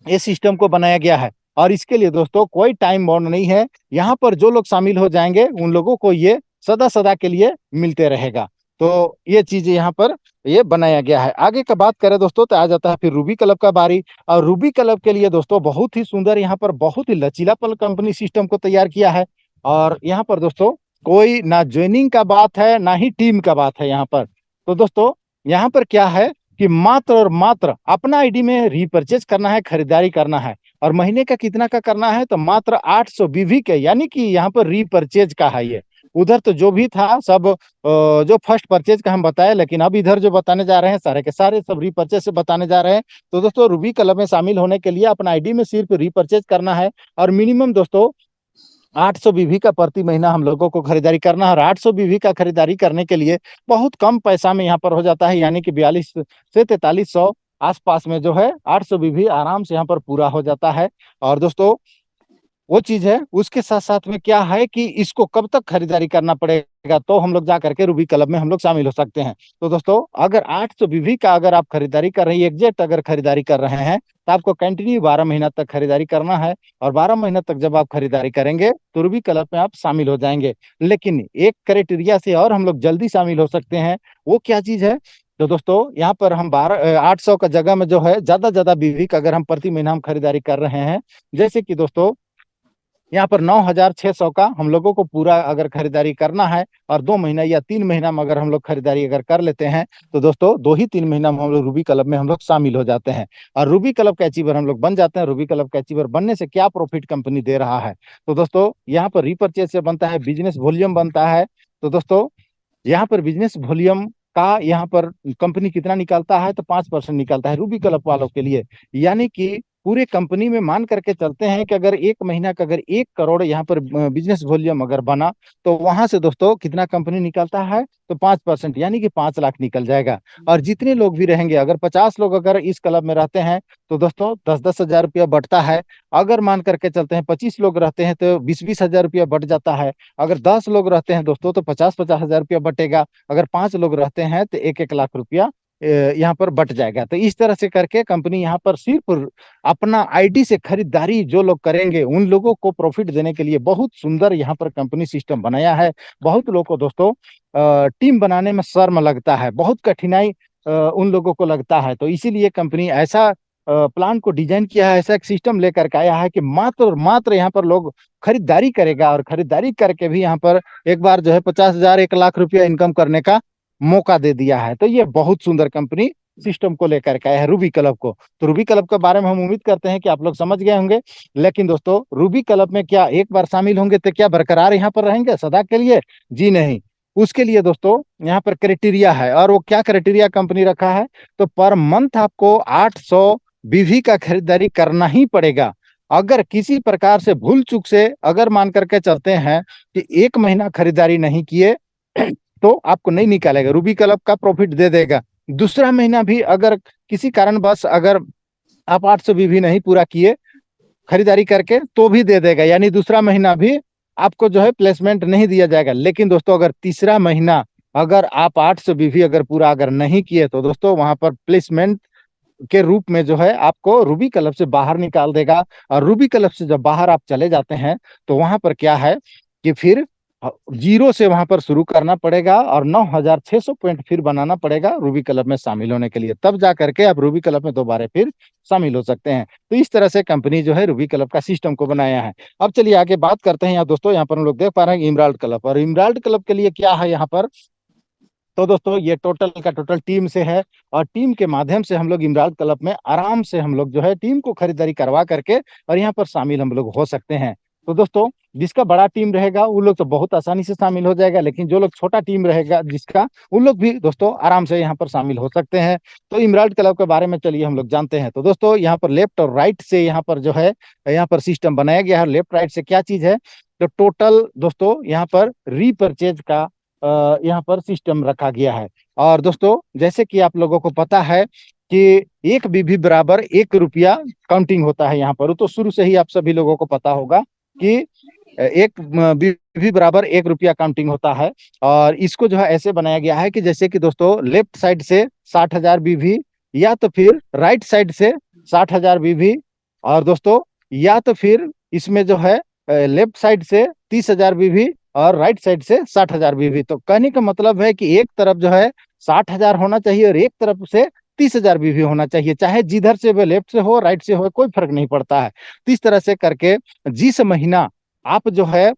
ये सिस्टम को बनाया गया है, और इसके लिए दोस्तों कोई टाइम बाउंड नहीं है। यहाँ पर जो लोग शामिल हो जाएंगे उन लोगों को ये सदा सदा के लिए मिलते रहेगा। तो ये चीजें यहाँ पर ये बनाया गया है। आगे का बात करें दोस्तों तो आ जाता है फिर रूबी क्लब का बारी, और रूबी क्लब के लिए दोस्तों बहुत ही सुंदर यहाँ पर बहुत ही लचीलापन कंपनी सिस्टम को तैयार किया है। और यहाँ पर दोस्तों कोई ना ज्वाइनिंग का बात है ना ही टीम का बात है यहाँ पर। तो दोस्तों यहाँ पर क्या है कि मात्र और मात्र अपना आईडी में रिपर्चेज करना है, खरीदारी करना है, और महीने का कितना का करना है, तो मात्र 800 बीवी के, यानी कि यहाँ पर रिपर्चेज का है ये। उधर तो जो भी था सब जो फर्स्ट परचेज का हम बताए, लेकिन अब इधर जो बताने जा रहे हैं सारे के सारे सब रिपर्चेज से बताने जा रहे हैं। तो दोस्तों रूबी क्लब में शामिल होने के लिए अपना आईडी में सिर्फ रिपर्चेज करना है, और मिनिमम दोस्तों 800 बीवी का प्रति महीना हम लोगों को खरीदारी करना है। और 800 बीवी का खरीदारी करने के लिए बहुत कम पैसा में यहाँ पर हो जाता है, यानी कि 42 से 4300 आसपास में जो है 800 बीवी आराम से यहाँ पर पूरा हो जाता है। और दोस्तों वो चीज है। उसके साथ साथ में क्या है कि इसको कब तक खरीदारी करना पड़ेगा, तो हम लोग जा करके रूबी क्लब में हम लोग शामिल हो सकते हैं। तो दोस्तों अगर 800 बीवी का अगर आप खरीदारी कर रहे हैं, एग्जैक्ट अगर खरीदारी कर रहे हैं, तो आपको कंटिन्यू 12 महीना तक खरीदारी करना है। और 12 महीना तक जब आप खरीदारी करेंगे तो रूबी क्लब में आप शामिल हो जाएंगे। लेकिन एक क्राइटेरिया से और हम लोग जल्दी शामिल हो सकते हैं। वो क्या चीज है? तो दोस्तों यहाँ पर हम 800 का जगह में जो है ज्यादा बीवी का अगर हम प्रति महीना हम खरीदारी कर रहे हैं, जैसे कि दोस्तों यहाँ पर 9,600 का हम लोगों को पूरा अगर खरीदारी करना है, और 2 महीना या 3 महीना में अगर हम लोग खरीदारी अगर कर लेते हैं, तो दोस्तों 2 ही 3 महीना में हम लोग रूबी क्लब में हम लोग शामिल हो जाते हैं और रूबी क्लब का अचीवर हम लोग बन जाते हैं। रूबी क्लब का अचीवर बनने से क्या प्रॉफिट कंपनी दे रहा है? तो दोस्तों यहाँ पर रीपर्चेज से बनता है, बिजनेस वॉल्यूम बनता है। तो दोस्तों यहाँ पर बिजनेस वॉल्यूम का यहाँ पर कंपनी कितना निकालता है? तो 5% निकालता है रूबी क्लब वालों के लिए। यानी कि पूरे कंपनी में मान करके चलते हैं कि अगर 1 महीना का अगर 1 करोड़ यहाँ पर बिजनेस वॉल्यूम अगर बना, तो वहां से दोस्तों कितना कंपनी निकालता है? तो 5%, यानी कि 5 लाख निकल जाएगा। और जितने लोग भी रहेंगे, अगर 50 लोग अगर इस क्लब में रहते हैं, तो दोस्तों 10-10 हजार रुपया बढ़ता है। अगर मान करके चलते हैं 25 लोग रहते हैं तो 20-20 हजार रुपया बढ़ जाता है। अगर 10 लोग रहते हैं दोस्तों तो 50-50 हजार रुपया बटेगा। अगर 5 लोग रहते हैं तो 1-1 लाख रुपया यहाँ पर बट जाएगा। तो इस तरह से करके कंपनी यहाँ पर सिर्फ अपना आईडी से खरीदारी जो लोग करेंगे उन लोगों को प्रॉफिट देने के लिए बहुत सुंदर यहाँ पर कंपनी सिस्टम बनाया है। बहुत लोगों को दोस्तों टीम बनाने में शर्म लगता है, बहुत कठिनाई उन लोगों को लगता है। तो इसीलिए कंपनी ऐसा प्लान को डिजाइन किया है, ऐसा एक सिस्टम लेकर के आया है कि मात्र और मात्र यहाँ पर लोग खरीदारी करेगा और खरीदारी करके भी यहाँ पर एक बार जो है 50 हजार 1 लाख रुपया इनकम करने का मौका दे दिया है। तो ये बहुत सुंदर कंपनी सिस्टम को लेकर के आया है रूबी क्लब को। तो रूबी क्लब के बारे में हम उम्मीद करते हैं कि आप लोग समझ गए होंगे। लेकिन दोस्तों रूबी क्लब में क्या एक बार शामिल होंगे तो क्या बरकरार यहाँ पर रहेंगे सदा के लिए? जी नहीं। उसके लिए दोस्तों यहाँ पर क्राइटेरिया है, और वो क्या क्राइटेरिया कंपनी रखा है? तो पर मंथ आपको 800 बीवी का खरीदारी करना ही पड़ेगा। अगर किसी प्रकार से भूल चूक से अगर मान करके चलते हैं कि 1 महीना खरीदारी नहीं किए तो आपको नहीं निकालेगा, रूबी क्लब का प्रॉफिट दे देगा। दूसरा महीना भी अगर किसी कारणवश अगर आप 800 भी नहीं पूरा किए खरीदारी करके तो भी दे देगा, यानी दूसरा महीना भी आपको जो है प्लेसमेंट नहीं दिया जाएगा। लेकिन दोस्तों अगर तीसरा महीना अगर आप 800 भी अगर पूरा अगर नहीं किए तो दोस्तों वहां पर प्लेसमेंट के रूप में जो है आपको रूबी क्लब से बाहर निकाल देगा। और रूबी क्लब से जब बाहर आप चले जाते हैं तो वहां पर क्या है कि फिर जीरो से वहां पर शुरू करना पड़ेगा और 9,600 पॉइंट फिर बनाना पड़ेगा रूबी क्लब में शामिल होने के लिए। तब जा करके आप रूबी क्लब में दोबारा फिर शामिल हो सकते हैं। तो इस तरह से कंपनी जो है रूबी क्लब का सिस्टम को बनाया है। अब चलिए आगे बात करते हैं। यहाँ दोस्तों यहाँ पर हम लोग देख पा रहे हैं इमराल्ड क्लब, और इमराल्ड क्लब के लिए क्या है यहाँ पर? तो दोस्तों ये टोटल का टोटल टीम से है, और टीम के माध्यम से हम लोग इमराल्ड क्लब में आराम से हम लोग जो है टीम को खरीदारी करवा करके और यहाँ पर शामिल हम लोग हो सकते हैं। तो दोस्तों जिसका बड़ा टीम रहेगा वो लोग तो बहुत आसानी से शामिल हो जाएगा, लेकिन जो लोग छोटा टीम रहेगा जिसका, उन लोग भी दोस्तों आराम से यहाँ पर शामिल हो सकते हैं। तो इमराल्ड क्लब के बारे में चलिए हम लोग जानते हैं। तो दोस्तों यहाँ पर लेफ्ट और राइट से यहाँ पर जो है यहाँ पर सिस्टम बनाया गया है। लेफ्ट राइट से क्या चीज है? तो टोटल दोस्तों यहाँ पर रीपर्चेज का यहाँ पर सिस्टम रखा गया है। और दोस्तों जैसे कि आप लोगों को पता है कि एक बीवी बराबर 1 रुपया काउंटिंग होता है यहाँ पर, तो शुरू से ही आप सभी लोगों को पता होगा कि एक बीवी बराबर 1 रुपया काउंटिंग होता है। और इसको जो है ऐसे बनाया गया है कि जैसे कि दोस्तों लेफ्ट साइड से 60,000 बीवी, या तो फिर राइट साइड से 60,000 बीवी, और दोस्तों या तो फिर इसमें जो है लेफ्ट साइड से 30,000 बीवी और राइट साइड से 60,000 बीवी। तो कहने का मतलब है कि एक तरफ जो है 60,000 होना चाहिए और एक तरफ से 30,000 बीवी होना चाहिए, चाहे जिधर से वो लेफ्ट से हो राइट से हो कोई फर्क नहीं पड़ता है। तो इस तरह से करके जिस महीना आप जो है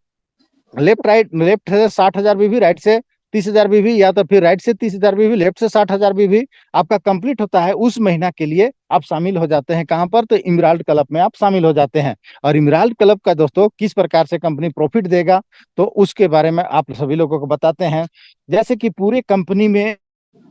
लेफ्ट से 60,000 बीवी, राइट से 30,000 बीवी, या तो फिर राइट से 30,000 बीवी लेफ्ट से 60,000 बीवी आपका कंप्लीट होता है, उस महीना के लिए आप शामिल हो जाते हैं। कहां पर? तो इमराल्ड क्लब में आप शामिल हो जाते हैं। और इमराल्ड क्लब का दोस्तों किस प्रकार से कंपनी प्रॉफिट देगा तो उसके बारे में आप सभी लोगों को बताते हैं। जैसे कि पूरे कंपनी में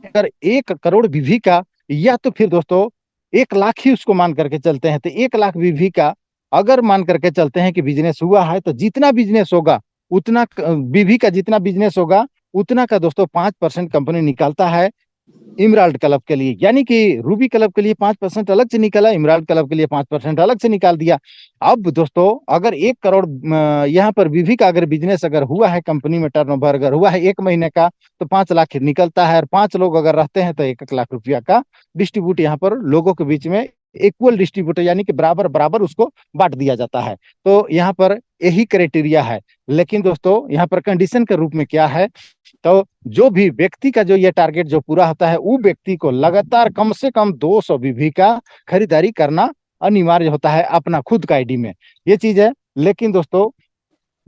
अगर 1 करोड़ बीवी का, या तो फिर दोस्तों 1 लाख ही उसको मान करके चलते हैं, तो 1 लाख बीवी का अगर मान करके चलते हैं कि बिजनेस हुआ है, तो जितना बिजनेस होगा बीवी का जितना बिजनेस होगा उतना का दोस्तों 5% कंपनी निकालता है। इमराल्ड क्लब के लिए, यानी कि रूबी क्लब के लिए 5% अलग से निकाला, इमराल्ड क्लब के लिए 5% अलग से निकाल दिया। अब दोस्तों अगर 1 करोड़ यहाँ पर बीवी का अगर बिजनेस अगर हुआ है, कंपनी में टर्नओवर अगर हुआ है 1 महीने का, तो 5 लाख निकलता है, और 5 लोग अगर रहते हैं तो 1 1 लाख रुपया का डिस्ट्रीब्यूट यहाँ पर लोगों के बीच में इक्वल डिस्ट्रीब्यूटर, यानी कि बराबर बराबर उसको बांट दिया जाता है। तो यहाँ पर यही क्राइटेरिया है। लेकिन दोस्तों यहाँ पर कंडीशन के रूप में क्या है, तो जो भी व्यक्ति का जो ये टारगेट जो पूरा होता है, वो व्यक्ति को लगातार कम से कम 200 बीबी का खरीदारी करना अनिवार्य होता है अपना खुद का आईडी में, ये चीज है। लेकिन दोस्तों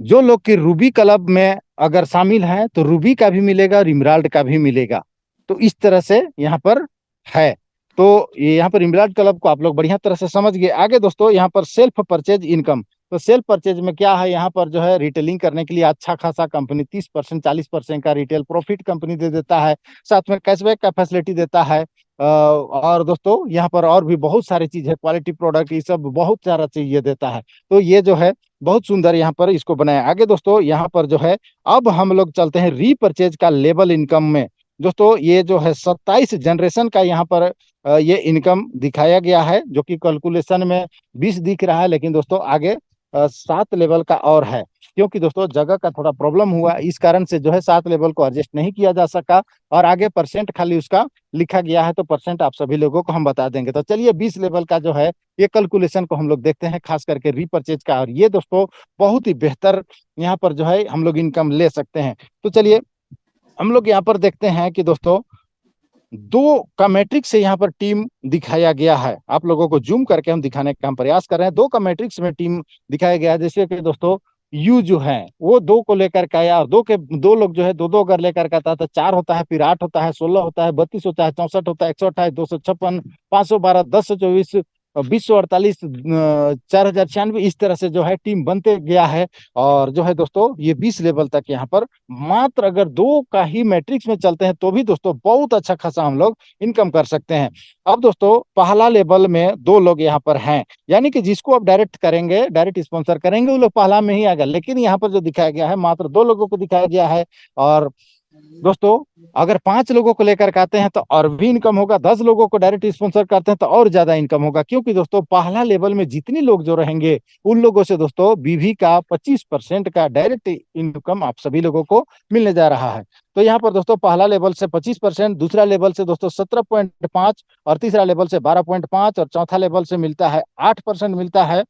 जो लोग की रूबी क्लब में अगर शामिल हैं तो रूबी का भी मिलेगा और इमराल्ड का भी मिलेगा। तो इस तरह से यहाँ पर है। तो ये यहाँ पर इमराल्ड क्लब को आप लोग बढ़िया तरह से समझ गए। आगे दोस्तों यहाँ पर सेल्फ परचेज इनकम, तो सेल्फ परचेज में क्या है, यहाँ पर जो है रिटेलिंग करने के लिए अच्छा खासा कंपनी 30% 40% का रिटेल प्रॉफिट कंपनी दे देता है, साथ में कैशबैक का फैसिलिटी देता है। और दोस्तों यहाँ पर और भी बहुत सारी चीज है, क्वालिटी प्रोडक्ट, ये सब बहुत सारा चीज ये देता है। तो ये जो है बहुत सुंदर यहाँ पर इसको बनाया। आगे दोस्तों यहाँ पर जो है अब हम लोग चलते हैं रीपरचेज का लेवल इनकम में। दोस्तों ये जो है 27 जनरेशन का यहाँ पर ये इनकम दिखाया गया है, जो कि कैलकुलेशन में 20 दिख रहा है, लेकिन दोस्तों आगे 7 लेवल का और है। क्योंकि दोस्तों जगह का थोड़ा प्रॉब्लम हुआ, इस कारण से जो है 7 लेवल को एडजस्ट नहीं किया जा सका, और आगे परसेंट खाली उसका लिखा गया है, तो परसेंट आप सभी लोगों को हम बता देंगे। तो चलिए 20 लेवल का जो है ये कैलकुलेशन को हम लोग देखते हैं, खास करके रीपरचेज का। और ये दोस्तों बहुत ही बेहतर यहाँ पर जो है हम लोग इनकम ले सकते हैं। तो चलिए हम लोग यहाँ पर देखते हैं कि दोस्तों 2 का मैट्रिक्स से यहाँ पर टीम दिखाया गया है। आप लोगों को जूम करके हम दिखाने का हम प्रयास कर रहे हैं। 2 का मैट्रिक्स में टीम दिखाया गया है, जैसे कि दोस्तों यू जो है वो 2 को लेकर के आया, और 2 लोग जो है 2 2 अगर लेकर के आता है तो 4 होता है, फिर 8 होता है, 16 होता है, 32 होता है, 64 होता है, 128, 256, 512, 1024, 2048, 4096, इस तरह से जो है टीम बनते गया है। और जो है दोस्तों ये 20 लेवल तक यहाँ पर मात्र अगर 2 का ही मैट्रिक्स में चलते हैं तो भी दोस्तों बहुत अच्छा खासा हम लोग इनकम कर सकते हैं। अब दोस्तों पहला लेवल में 2 लोग यहाँ पर हैं, यानी कि जिसको आप डायरेक्ट करेंगे, डायरेक्ट स्पॉन्सर करेंगे, वो लोग पहला में ही आएगा। लेकिन यहाँ पर जो दिखाया गया है मात्र 2 लोगों को दिखाया गया है। और दोस्तों अगर 5 लोगों को लेकर के आते हैं तो और भी इनकम होगा, 10 लोगों को डायरेक्ट स्पॉन्सर करते हैं तो और ज्यादा इनकम होगा। क्योंकि दोस्तों पहला लेवल में जितने लोग जो रहेंगे उन लोगों से दोस्तों बीवी का 25% का डायरेक्ट इनकम आप सभी लोगों को मिलने जा रहा है। तो यहाँ पर दोस्तों पहला लेवल से 25%, दूसरा लेवल से दोस्तों 17.5, और तीसरा लेवल से 12.5, और चौथा लेवल से मिलता है 8% मिलता है।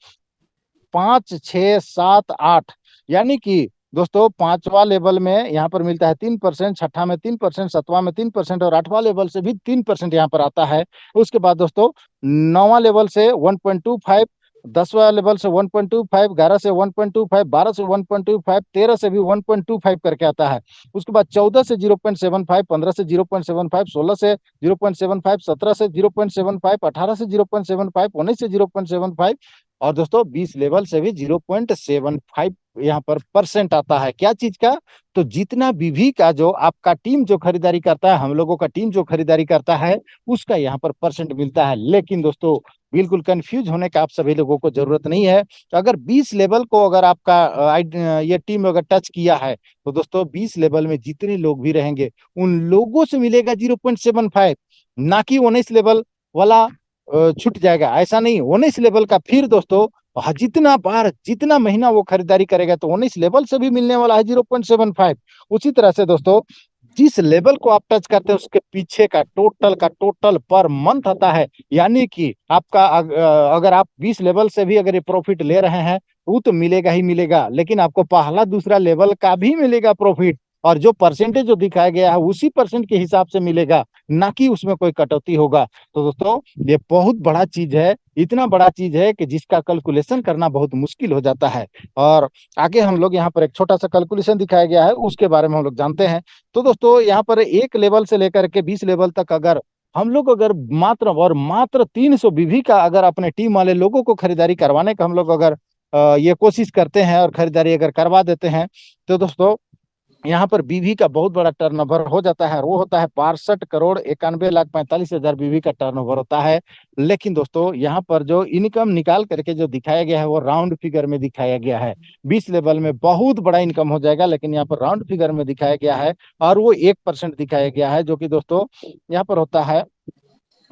5 6 7 8, यानी कि दोस्तों 5वां लेवल में यहाँ पर मिलता है 3%, छठा में 3%, 7वां में 3%, और 8वां लेवल से भी 3% यहाँ पर आता है। उसके बाद दोस्तों 9वां लेवल से 1.25, 10वां लेवल से 1.25, 11 से 1.25, 12 से 1.25, 13 से भी 1.25 करके आता है। उसके बाद 14 से 0.75, 15 से 0.75, 16 से 0.75, 17 से 0.75, 18 से 0.75, 19 से 0.75, और दोस्तों 20 लेवल से भी 0.75 यहाँ पर परसेंट आता है। क्या चीज का, तो जितना बीवी का जो आपका टीम जो खरीदारी करता है, हम लोगों का टीम जो खरीदारी करता है, उसका यहाँ पर परसेंट मिलता है। लेकिन दोस्तों बिल्कुल कंफ्यूज होने का आप सभी लोगों को जरूरत नहीं है। तो अगर 20 लेवल को अगर आपका ये टीम अगर टच किया है, तो दोस्तों 20 लेवल में जितने लोग भी रहेंगे उन लोगों से मिलेगा 0.75, ना कि 19 लेवल वाला छूट जाएगा, ऐसा नहीं। 19 लेवल का फिर दोस्तों जितना बार जितना महीना वो खरीदारी करेगा तो 19 लेवल से भी मिलने वाला है 0.75। उसी तरह से दोस्तों जिस लेवल को आप टच करते हैं उसके पीछे का टोटल पर मंथ आता है। यानी कि आपका अगर आप 20 लेवल से भी अगर ये प्रॉफिट ले रहे हैं वो तो मिलेगा ही मिलेगा, लेकिन आपको पहला दूसरा लेवल का भी मिलेगा प्रॉफिट, और जो परसेंटेज जो दिखाया गया है उसी परसेंट के हिसाब से मिलेगा, ना कि उसमें कोई कटौती होगा। तो दोस्तों ये बहुत बड़ा चीज है, इतना बड़ा चीज है कि जिसका कैलकुलेशन करना बहुत मुश्किल हो जाता है। और आगे हम लोग यहाँ पर एक छोटा सा कैलकुलेशन दिखाया गया है, उसके बारे में हम लोग जानते हैं। तो दोस्तों यहाँ पर 1 लेवल से लेकर के 20 लेवल तक अगर हम लोग अगर मात्र और मात्र 300 बीवी का अगर अपने टीम वाले लोगों को खरीदारी करवाने का हम लोग अगर ये कोशिश करते हैं और खरीदारी अगर करवा देते हैं, तो दोस्तों यहाँ पर बीवी का बहुत बड़ा टर्नओवर हो जाता है, और वो होता है 62,91,45,000 बीवी का टर्नओवर होता है। लेकिन दोस्तों यहाँ पर जो इनकम निकाल करके जो दिखाया गया है वो राउंड फिगर में दिखाया गया है। 20 लेवल में बहुत बड़ा इनकम हो जाएगा, लेकिन यहाँ पर राउंड फिगर में दिखाया गया है, और वो 1% दिखाया गया है, जो कि दोस्तों यहाँ पर होता है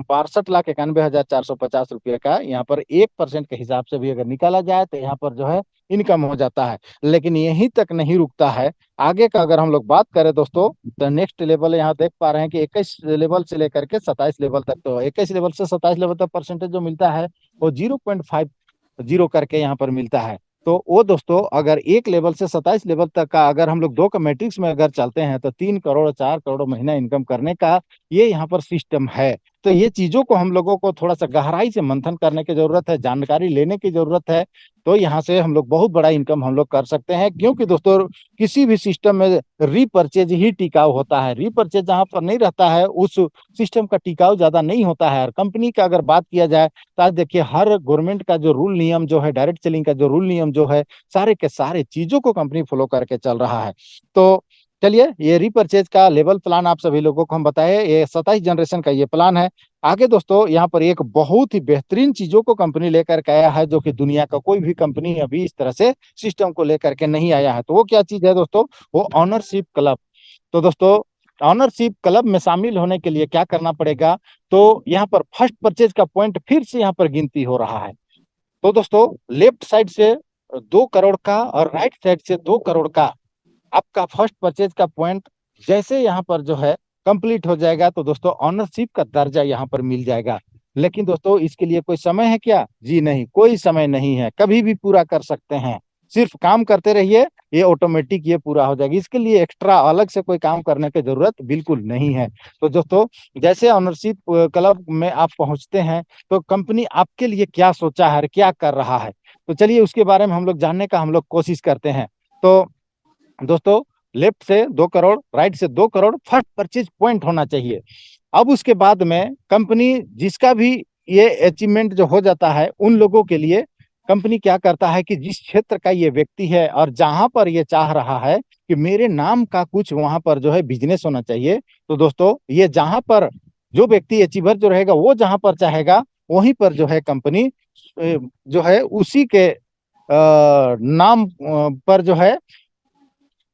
62,91,450 रुपये का। यहाँ पर 1% के हिसाब से भी अगर निकाला जाए तो यहाँ पर जो है इनकम हो जाता है। लेकिन यहीं तक नहीं रुकता है, आगे का अगर हम लोग बात करें दोस्तों, तो नेक्स्ट लेवल यहाँ देख पा रहे हैं कि 21 लेवल से लेकर के 27 लेवल तक, तो 21 लेवल से 27 लेवल तक परसेंटेज जो मिलता है वो 0.50 करके यहाँ पर मिलता है। तो वो दोस्तों अगर एक लेवल से 27 लेवल तक का अगर हम लोग दो का मैट्रिक्स में अगर चलते हैं तो 3 करोड़ 4 करोड़ महीना इनकम करने का ये यहाँ पर सिस्टम है। तो ये चीजों को हम लोगों को थोड़ा सा गहराई से मंथन करने की जरूरत है, जानकारी लेने की जरूरत है। तो यहाँ से हम लोग बहुत बड़ा इनकम हम लोग कर सकते हैं, क्योंकि दोस्तों किसी भी सिस्टम में रीपर्चेज ही टिकाऊ होता है। रीपर्चेज जहां पर नहीं रहता है उस सिस्टम का टिकाऊ ज्यादा नहीं होता है। और कंपनी का अगर बात किया जाए तो आज देखिए हर गवर्नमेंट का जो रूल नियम जो है, डायरेक्ट सेलिंग का जो रूल नियम जो है, सारे के सारे चीजों को कंपनी फॉलो करके चल रहा है। तो चलिए, ये रीपर्चेज का लेवल प्लान आप सभी लोगों को हम बताए, ये 27 जनरेशन का ये प्लान है। आगे दोस्तों यहाँ पर एक बहुत ही बेहतरीन चीजों को कंपनी लेकर के आया है, जो कि दुनिया का कोई भी कंपनी अभी इस तरह से सिस्टम को लेकर के नहीं आया है। तो वो क्या चीज है दोस्तों? वो ऑनरशिप क्लब। तो दोस्तों ऑनरशिप क्लब में शामिल होने के लिए क्या करना पड़ेगा? तो यहाँ पर फर्स्ट परचेज का पॉइंट फिर से यहाँ पर गिनती हो रहा है। तो दोस्तों लेफ्ट साइड से 2 करोड़ का और राइट साइड से 2 करोड़ का आपका फर्स्ट परचेज का पॉइंट जैसे यहाँ पर जो है कंप्लीट हो जाएगा, तो दोस्तों ऑनरशिप का दर्जा यहाँ पर मिल जाएगा। लेकिन दोस्तों इसके लिए कोई समय है क्या? जी नहीं, कोई समय नहीं है, कभी भी पूरा कर सकते हैं। सिर्फ काम करते रहिए, ये ऑटोमेटिक ये पूरा हो जाएगी। इसके लिए एक्स्ट्रा अलग से कोई काम करने की जरूरत बिल्कुल नहीं है। तो दोस्तों जैसे ऑनरशिप क्लब में आप पहुंचते हैं तो कंपनी आपके लिए क्या सोचा है, क्या कर रहा है, तो चलिए उसके बारे में हम लोग जानने का हम लोग कोशिश करते हैं। तो दोस्तों लेफ्ट से 2 करोड़, राइट से 2 करोड़ फर्स्ट परचेज पॉइंट होना चाहिए। अब उसके बाद में कंपनी जिसका भी ये अचीवमेंट जो हो जाता है, उन लोगों के लिए कंपनी क्या करता है कि जिस क्षेत्र का ये व्यक्ति है और जहां पर ये चाह रहा है कि मेरे नाम का कुछ वहां पर जो है बिजनेस होना चाहिए, तो दोस्तों ये जहां पर जो व्यक्ति अचीवर जो रहेगा वो जहां पर चाहेगा वहीं पर जो है कंपनी जो है उसी के नाम पर जो है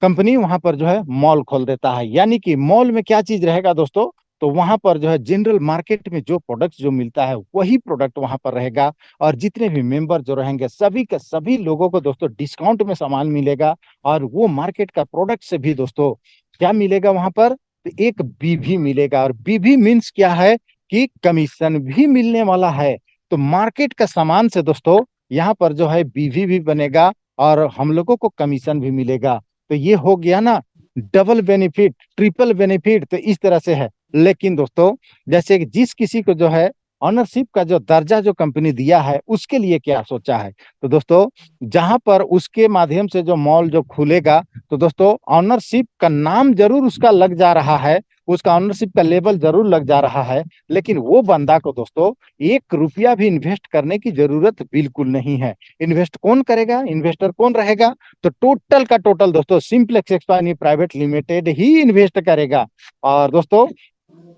कंपनी वहां पर जो है मॉल खोल देता है। यानी कि मॉल में क्या चीज रहेगा दोस्तों? तो वहां पर जो है जनरल मार्केट में जो प्रोडक्ट जो मिलता है वही प्रोडक्ट वहां पर रहेगा, और जितने भी मेंबर जो रहेंगे सभी के सभी लोगों को दोस्तों डिस्काउंट में सामान मिलेगा। और वो मार्केट का प्रोडक्ट से भी दोस्तों क्या मिलेगा वहां पर? तो एक बीवी मिलेगा, और बीवी मीन्स क्या है कि कमीशन भी मिलने वाला है। तो मार्केट का सामान से दोस्तों यहाँ पर जो है बीवी भी बनेगा और हम लोगों को कमीशन भी मिलेगा। तो ये हो गया ना डबल बेनिफिट, ट्रिपल बेनिफिट, तो इस तरह से है। लेकिन दोस्तों जैसे कि जिस किसी को जो है ऑनरशिप का जो दर्जा जो कंपनी दिया है उसके लिए क्या सोचा है? तो दोस्तों जहां पर उसके माध्यम से जो मॉल जो खुलेगा, तो दोस्तों ऑनरशिप का नाम जरूर उसका लग जा रहा है, उसका ऑनरशिप का लेवल जरूर लग जा रहा है, लेकिन वो बंदा को दोस्तों 1 रुपया भी इन्वेस्ट करने की जरूरत बिल्कुल नहीं है। इन्वेस्ट कौन करेगा? इन्वेस्टर कौन रहेगा? तो टोटल का टोटल दोस्तों सिंप्लेक्स एक्सपायरी प्राइवेट लिमिटेड ही इन्वेस्ट करेगा। और दोस्तों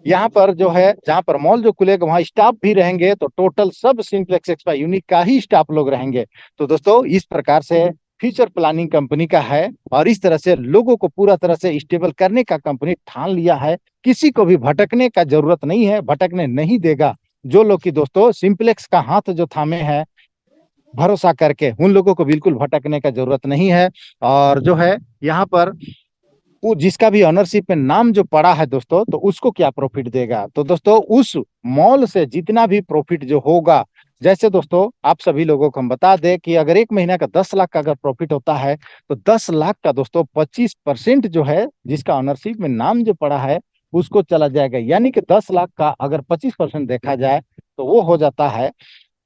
यहाँ पर जो है जहाँ पर मॉल जो खुलेगा वहां स्टाफ भी रहेंगे, तो टोटल सब सिंप्लेक्स एक्सपा यूनिक का ही स्टाफ लोग रहेंगे। तो दोस्तों इस प्रकार से फ्यूचर प्लानिंग कंपनी का है, और इस तरह से लोगों को पूरा तरह से स्टेबल करने का कंपनी ठान लिया है। किसी को भी भटकने का जरूरत नहीं है, भटकने नहीं देगा। जो लोग की दोस्तों सिंप्लेक्स का हाथ जो थामे हैं भरोसा करके, उन लोगों को बिल्कुल भटकने का जरूरत नहीं है। और जो है यहाँ पर वो जिसका भी ऑनरशिप में नाम जो पड़ा है दोस्तों, तो उसको क्या प्रॉफिट देगा? तो दोस्तों उस मॉल से जितना भी प्रॉफिट जो होगा, जैसे दोस्तों आप सभी लोगों को हम बता दें कि अगर एक महीना का 10 लाख का अगर प्रॉफिट होता है, तो 10 लाख का दोस्तों 25% जो है जिसका ऑनरशिप में नाम जो पड़ा है उसको चला जाएगा। यानी कि 10 लाख का अगर 25% देखा जाए तो वो हो जाता है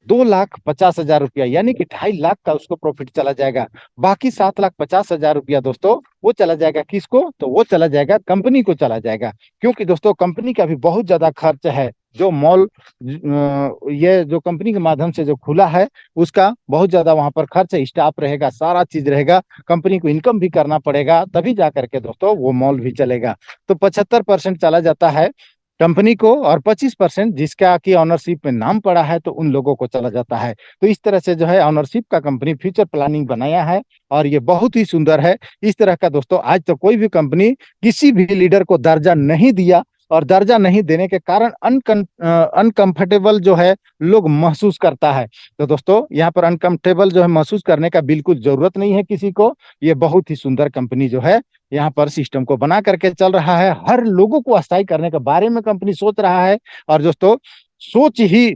2,50,000 रुपया, यानी कि 2.5 लाख का उसको प्रॉफिट चला जाएगा। बाकी 7,50,000 रुपया दोस्तों वो चला जाएगा किसको? तो वो चला जाएगा कंपनी को चला जाएगा, क्योंकि दोस्तों कंपनी का भी बहुत ज्यादा खर्च है। जो मॉल ये जो कंपनी के माध्यम से जो खुला है उसका बहुत ज्यादा वहां पर खर्च है, स्टाफ रहेगा, सारा चीज रहेगा, कंपनी को इनकम भी करना पड़ेगा, तभी जा करके दोस्तों वो मॉल भी चलेगा। तो 75% चला जाता है कंपनी को और 25% जिसका की ऑनरशिप में नाम पड़ा है तो उन लोगों को चला जाता है। तो इस तरह से जो है ऑनरशिप का कंपनी फ्यूचर प्लानिंग बनाया है और ये बहुत ही सुंदर है। इस तरह का दोस्तों आज तो कोई भी कंपनी किसी भी लीडर को दर्जा नहीं दिया और दर्जा नहीं देने के कारण अनकंफर्टेबल जो है लोग महसूस करता है। तो दोस्तों यहाँ पर अनकंफर्टेबल जो है महसूस करने का बिल्कुल जरूरत नहीं है किसी को। ये बहुत ही सुंदर कंपनी जो है यहाँ पर सिस्टम को बना करके चल रहा है, हर लोगों को अस्थायी करने के बारे में कंपनी सोच रहा है। और दोस्तों सोच ही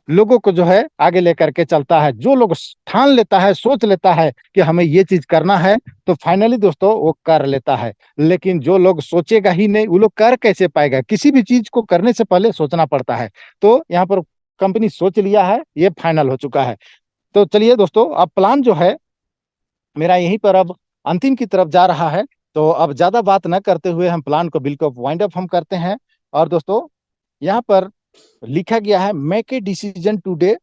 लोगों को जो है आगे लेकर के चलता है। जो लोग ठान लेता है, सोच लेता है कि हमें ये चीज करना है, तो फाइनली दोस्तों वो कर लेता है। लेकिन जो लोग सोचेगा ही नहीं, वो लोग कर कैसे पाएगा? किसी भी चीज को करने से पहले सोचना पड़ता है। तो यहाँ पर कंपनी सोच लिया है, ये फाइनल हो चुका है। तो चलिए दोस्तों, अब प्लान जो है मेरा यहीं पर अब अंतिम की तरफ जा रहा है। तो अब ज्यादा बात न करते हुए हम प्लान को बिल्कुल वाइंड अप हम करते हैं। और दोस्तों यहाँ पर लिखा गया है, make a decision today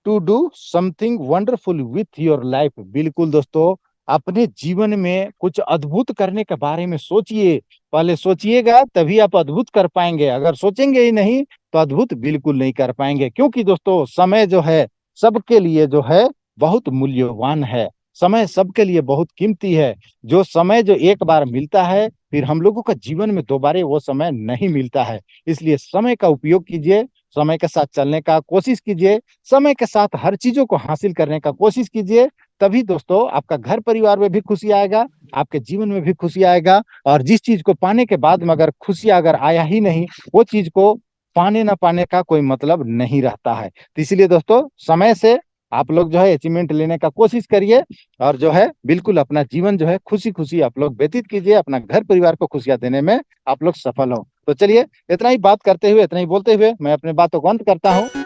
to do something wonderful with your life. बिल्कुल दोस्तों, अपने जीवन में कुछ अद्भुत करने के बारे में सोचिए। पहले सोचिएगा तभी आप अद्भुत कर पाएंगे, अगर सोचेंगे ही नहीं तो अद्भुत बिल्कुल नहीं कर पाएंगे। क्योंकि दोस्तों समय जो है सबके लिए जो है बहुत मूल्यवान है, समय सबके लिए बहुत कीमती है। जो समय जो एक बार मिलता है फिर हम लोगों का जीवन में दोबारा वो समय नहीं मिलता है। इसलिए समय का उपयोग कीजिए, समय के साथ चलने का कोशिश कीजिए, समय के साथ हर चीजों को हासिल करने का कोशिश कीजिए। तभी दोस्तों आपका घर परिवार में भी खुशी आएगा, आपके जीवन में भी खुशी आएगा। और जिस चीज को पाने के बाद में अगर खुशी अगर आया ही नहीं, वो चीज को पाने ना पाने का कोई मतलब नहीं रहता है। तो इसलिए दोस्तों समय से आप लोग जो है अचीवमेंट लेने का कोशिश करिए और जो है बिल्कुल अपना जीवन जो है खुशी खुशी आप लोग व्यतीत कीजिए, अपना घर परिवार को खुशियां देने में आप लोग सफल हो। तो चलिए इतना ही बात करते हुए, इतना ही बोलते हुए मैं अपने बातों को अंत करता हूँ।